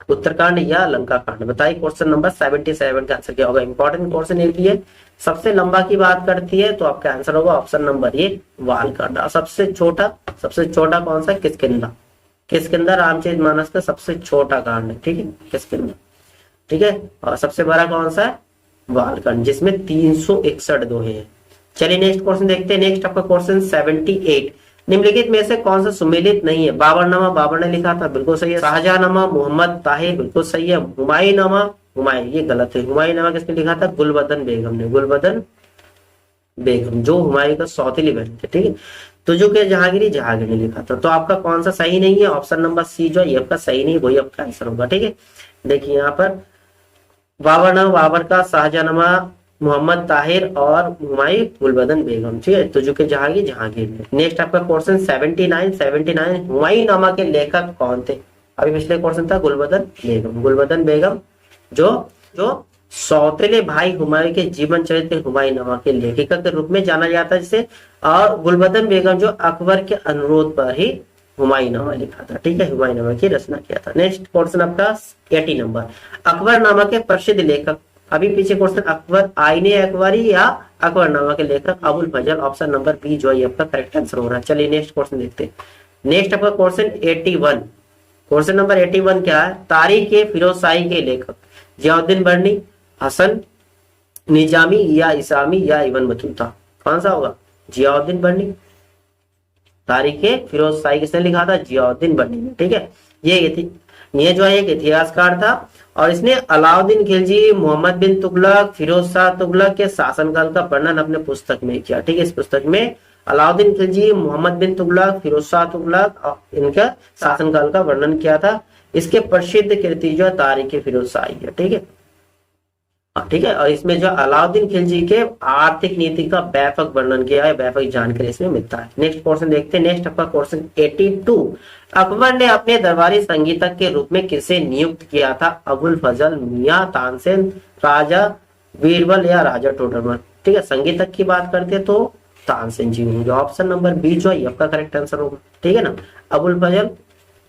उत्तरकांड या लंका कांड? बताइए क्वेश्चन नंबर 77 का आंसर क्या होगा। इंपॉर्टेंट क्वेश्चन ये भी है, सबसे लंबा की बात करती है तो आपका आंसर होगा ऑप्शन नंबर ये बालकांड। सबसे छोटा कौन सा? किष्किंधा। किष्किंधा रामचरितमानस का सबसे छोटा कांड है। ठीक है, किष्किंधा। ठीक है, और सबसे बड़ा कौन सा है? बालकांड, जिसमें 361 दोहे हैं। चलिए नेक्स्ट क्वेश्चन देखते हैं। नेक्स्ट आपका क्वेश्चन 78, निम्नलिखित में से कौन सा सुमेलित नहीं है? बाबरनामा बाबर ने लिखा था, बिल्कुल सही है। शाहजहांनामा मोहम्मद ताहिर, बिल्कुल सही है। हुमायूंनामा, हुमायूं, ये गलत है। हुमायूंनामा किसने लिखा था? गुलबदन बेगम ने, गुलबदन बेगम, जो हुमायूं का सौतेली बहन थे। ठीक है, तुझो के जहांगीरी, जहांगीर ने लिखा था। तो आपका कौन सा सही नहीं है? ऑप्शन नंबर सी जो है ये आपका सही नहीं, वही आपका आंसर होगा। ठीक है, देखिए यहाँ पर बाबरनामा बाबर का, शाहजहांनामा मोहम्मद ताहिर और हुमायूं गुलबदन बेगम। ठीक है, तुझो के जहांगीर, जहांगीर। नेक्स्ट आपका क्वेश्चन 79, हुमायूंनामा के लेखक कौन थे? अभी पिछले क्वेश्चन था गुलबदन बेगम, गुलबदन बेगम जो सौतेले भाई हुमायूं के जीवन चरित्र हुमायूंनामा के लेखिका के रूप में जाना जाता है जिसे, और गुलबदन बेगम जो अकबर के अनुरोध पर ही हुमायूंनामा लिखा था। ठीक है, हुमायूंनामा की रचना किया था। नेक्स्ट क्वेश्चन आपका 80 नंबर, अकबरनामा के प्रसिद्ध लेखक। अभी पीछे क्वेश्चन अकबर, आईने अकबरी या अकबरनामा के लेखक अबुल फजल। ऑप्शन नंबर बी जो है आपका करेक्ट आंसर हो रहा है। चलिए नेक्स्ट क्वेश्चन देखते हैं। नेक्स्ट आपका क्वेश्चन 81, क्वेश्चन नंबर 81 क्या है? तारीख फिरोज शाही के लेखक जियाउद्दीन बर्नी, हसन निजामी या इसामी या इब्न बतूता? कौन सा होगा? जियाउद्दीन बर्नी। तारीख फिरोज शाही किसने लिखा था? जियाउद्दीन बर्नी ने। ठीक है, ये जो है एक इतिहासकार था और इसने अलाउद्दीन खिलजी, मोहम्मद बिन तुगलक, फिरोज शाह तुगलक के शासनकाल का वर्णन अपने पुस्तक में किया। ठीक है, इस पुस्तक में अलाउद्दीन खिलजी, मोहम्मद बिन तुगलक, फिरोज शाह तुगलक, इनका शासनकाल का वर्णन किया था। इसके प्रसिद्ध कृति जो तारीख फिरोज शाही है। ठीक है, ठीक है, और इसमें जो अलाउद्दीन खिलजी के आर्थिक नीति का व्यापक वर्णन किया है, व्यापक जानकारी इसमें मिलता है। नेक्स्ट क्वेश्चन देखते हैं। नेक्स्ट आपका क्वेश्चन 82, अकबर ने अपने दरबारी संगीतक के रूप में किसे नियुक्त किया था? अबुल फजल, मियां तानसेन, राजा बीरबल या राजा टोडरमल? ठीक है, संगीतक की बात करते हैं तो तानसेन जी होंगे। ऑप्शन नंबर बी जो है आपका करेक्ट आंसर होगा। ठीक है ना, अबुल फजल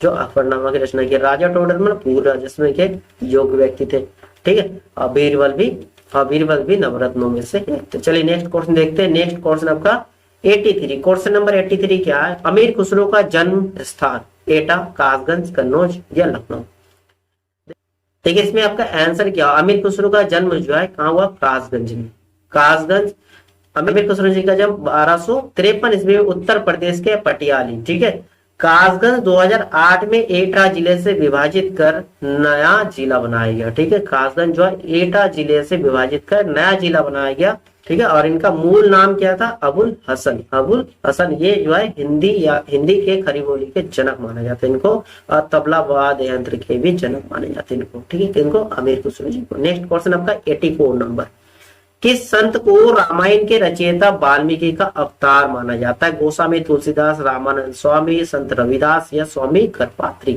जो अकबरनामा की रचना की, राजा टोडरमल पूरा जिसमें के योग्य व्यक्ति थे। ठीक है, और बीरबल भी नवरत्नों में से एक। तो चलिए नेक्स्ट क्वेश्चन देखते हैं। नेक्स्ट क्वेश्चन आपका 83, क्वेश्चन नंबर 83 क्या है? अमीर खुसरो का जन्म स्थान एटा, कासगंज, कन्नौज या लखनऊ? देखिए इसमें आपका आंसर क्या? अमीर खुसरो का जन्म जो है कहाँ हुआ? कासगंज में। कासगंज, अमीर खुसरो जी का जन्म 1253 ईस्वी में उत्तर प्रदेश के पटियाली। ठीक है, कासगंज 2008 में एटा जिले से विभाजित कर नया जिला बनाया गया। ठीक है, कासगंज जो है एटा जिले से विभाजित कर नया जिला बनाया गया। ठीक है, और इनका मूल नाम क्या था? अबुल हसन। अबुल हसन ये जो है हिंदी के खड़ी बोली के जनक माना जाता है इनको, और तबला वाद्य यंत्र के भी जनक माने जाते हैं इनको। ठीक है, इनको अमीर खुसरो जी को। नेक्स्ट क्वेश्चन आपका 84 नंबर, किस संत को रामायण के रचयिता वाल्मीकि का अवतार माना जाता है? गोस्वामी तुलसीदास, रामानंद स्वामी, संत रविदास या स्वामी गणपात्री?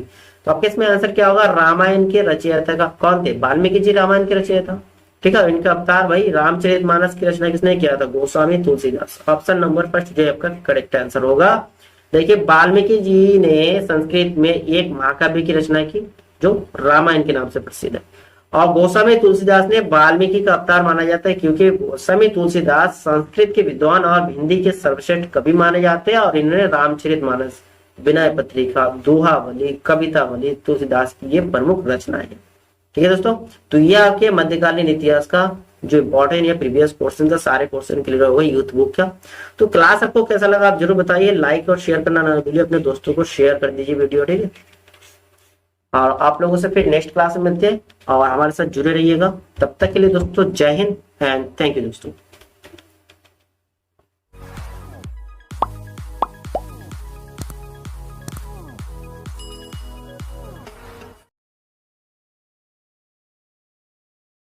तो आपके इसमें आंसर क्या होगा? रामायण के रचयिता का कौन थे? वाल्मीकि जी रामायण के रचयिता। ठीक है, इनका अवतार भाई रामचरितमानस की रचना किसने किया था? Goswami Tulsidas. Option number first जो आपका करेक्ट आंसर होगा। देखिए वाल्मीकि जी ने संस्कृत में एक महाकाव्य की रचना की, जो रामायण के नाम से प्रसिद्ध है। और गोस्वामी तुलसीदास ने वाल्मीकि का अवतार माना जाता है, क्योंकि गोस्वामी तुलसीदास संस्कृत के विद्वान और हिंदी के सर्वश्रेष्ठ कवि माने जाते हैं, और इन्होंने रामचरितमानस, विनय पत्रिका, दोहावली, कवितावली तुलसीदास की ये प्रमुख रचनाएं हैं। ठीक है दोस्तों, तो ये आपके मध्यकालीन इतिहास का जो इंपॉर्टेंट या प्रीवियस क्वेश्चन था, सारे क्वेश्चन क्लियर हो गए यूथ बुक का। तो क्लास आपको कैसा लगा आप जरूर बताइए, लाइक और शेयर करना ना भूलिए, अपने दोस्तों को शेयर कर दीजिए वीडियो। ठीक है, और आप लोगों से फिर नेक्स्ट क्लास में मिलते हैं, और हमारे साथ जुड़े रहिएगा। तब तक के लिए दोस्तों जय हिंद एंड थैंक यू दोस्तों।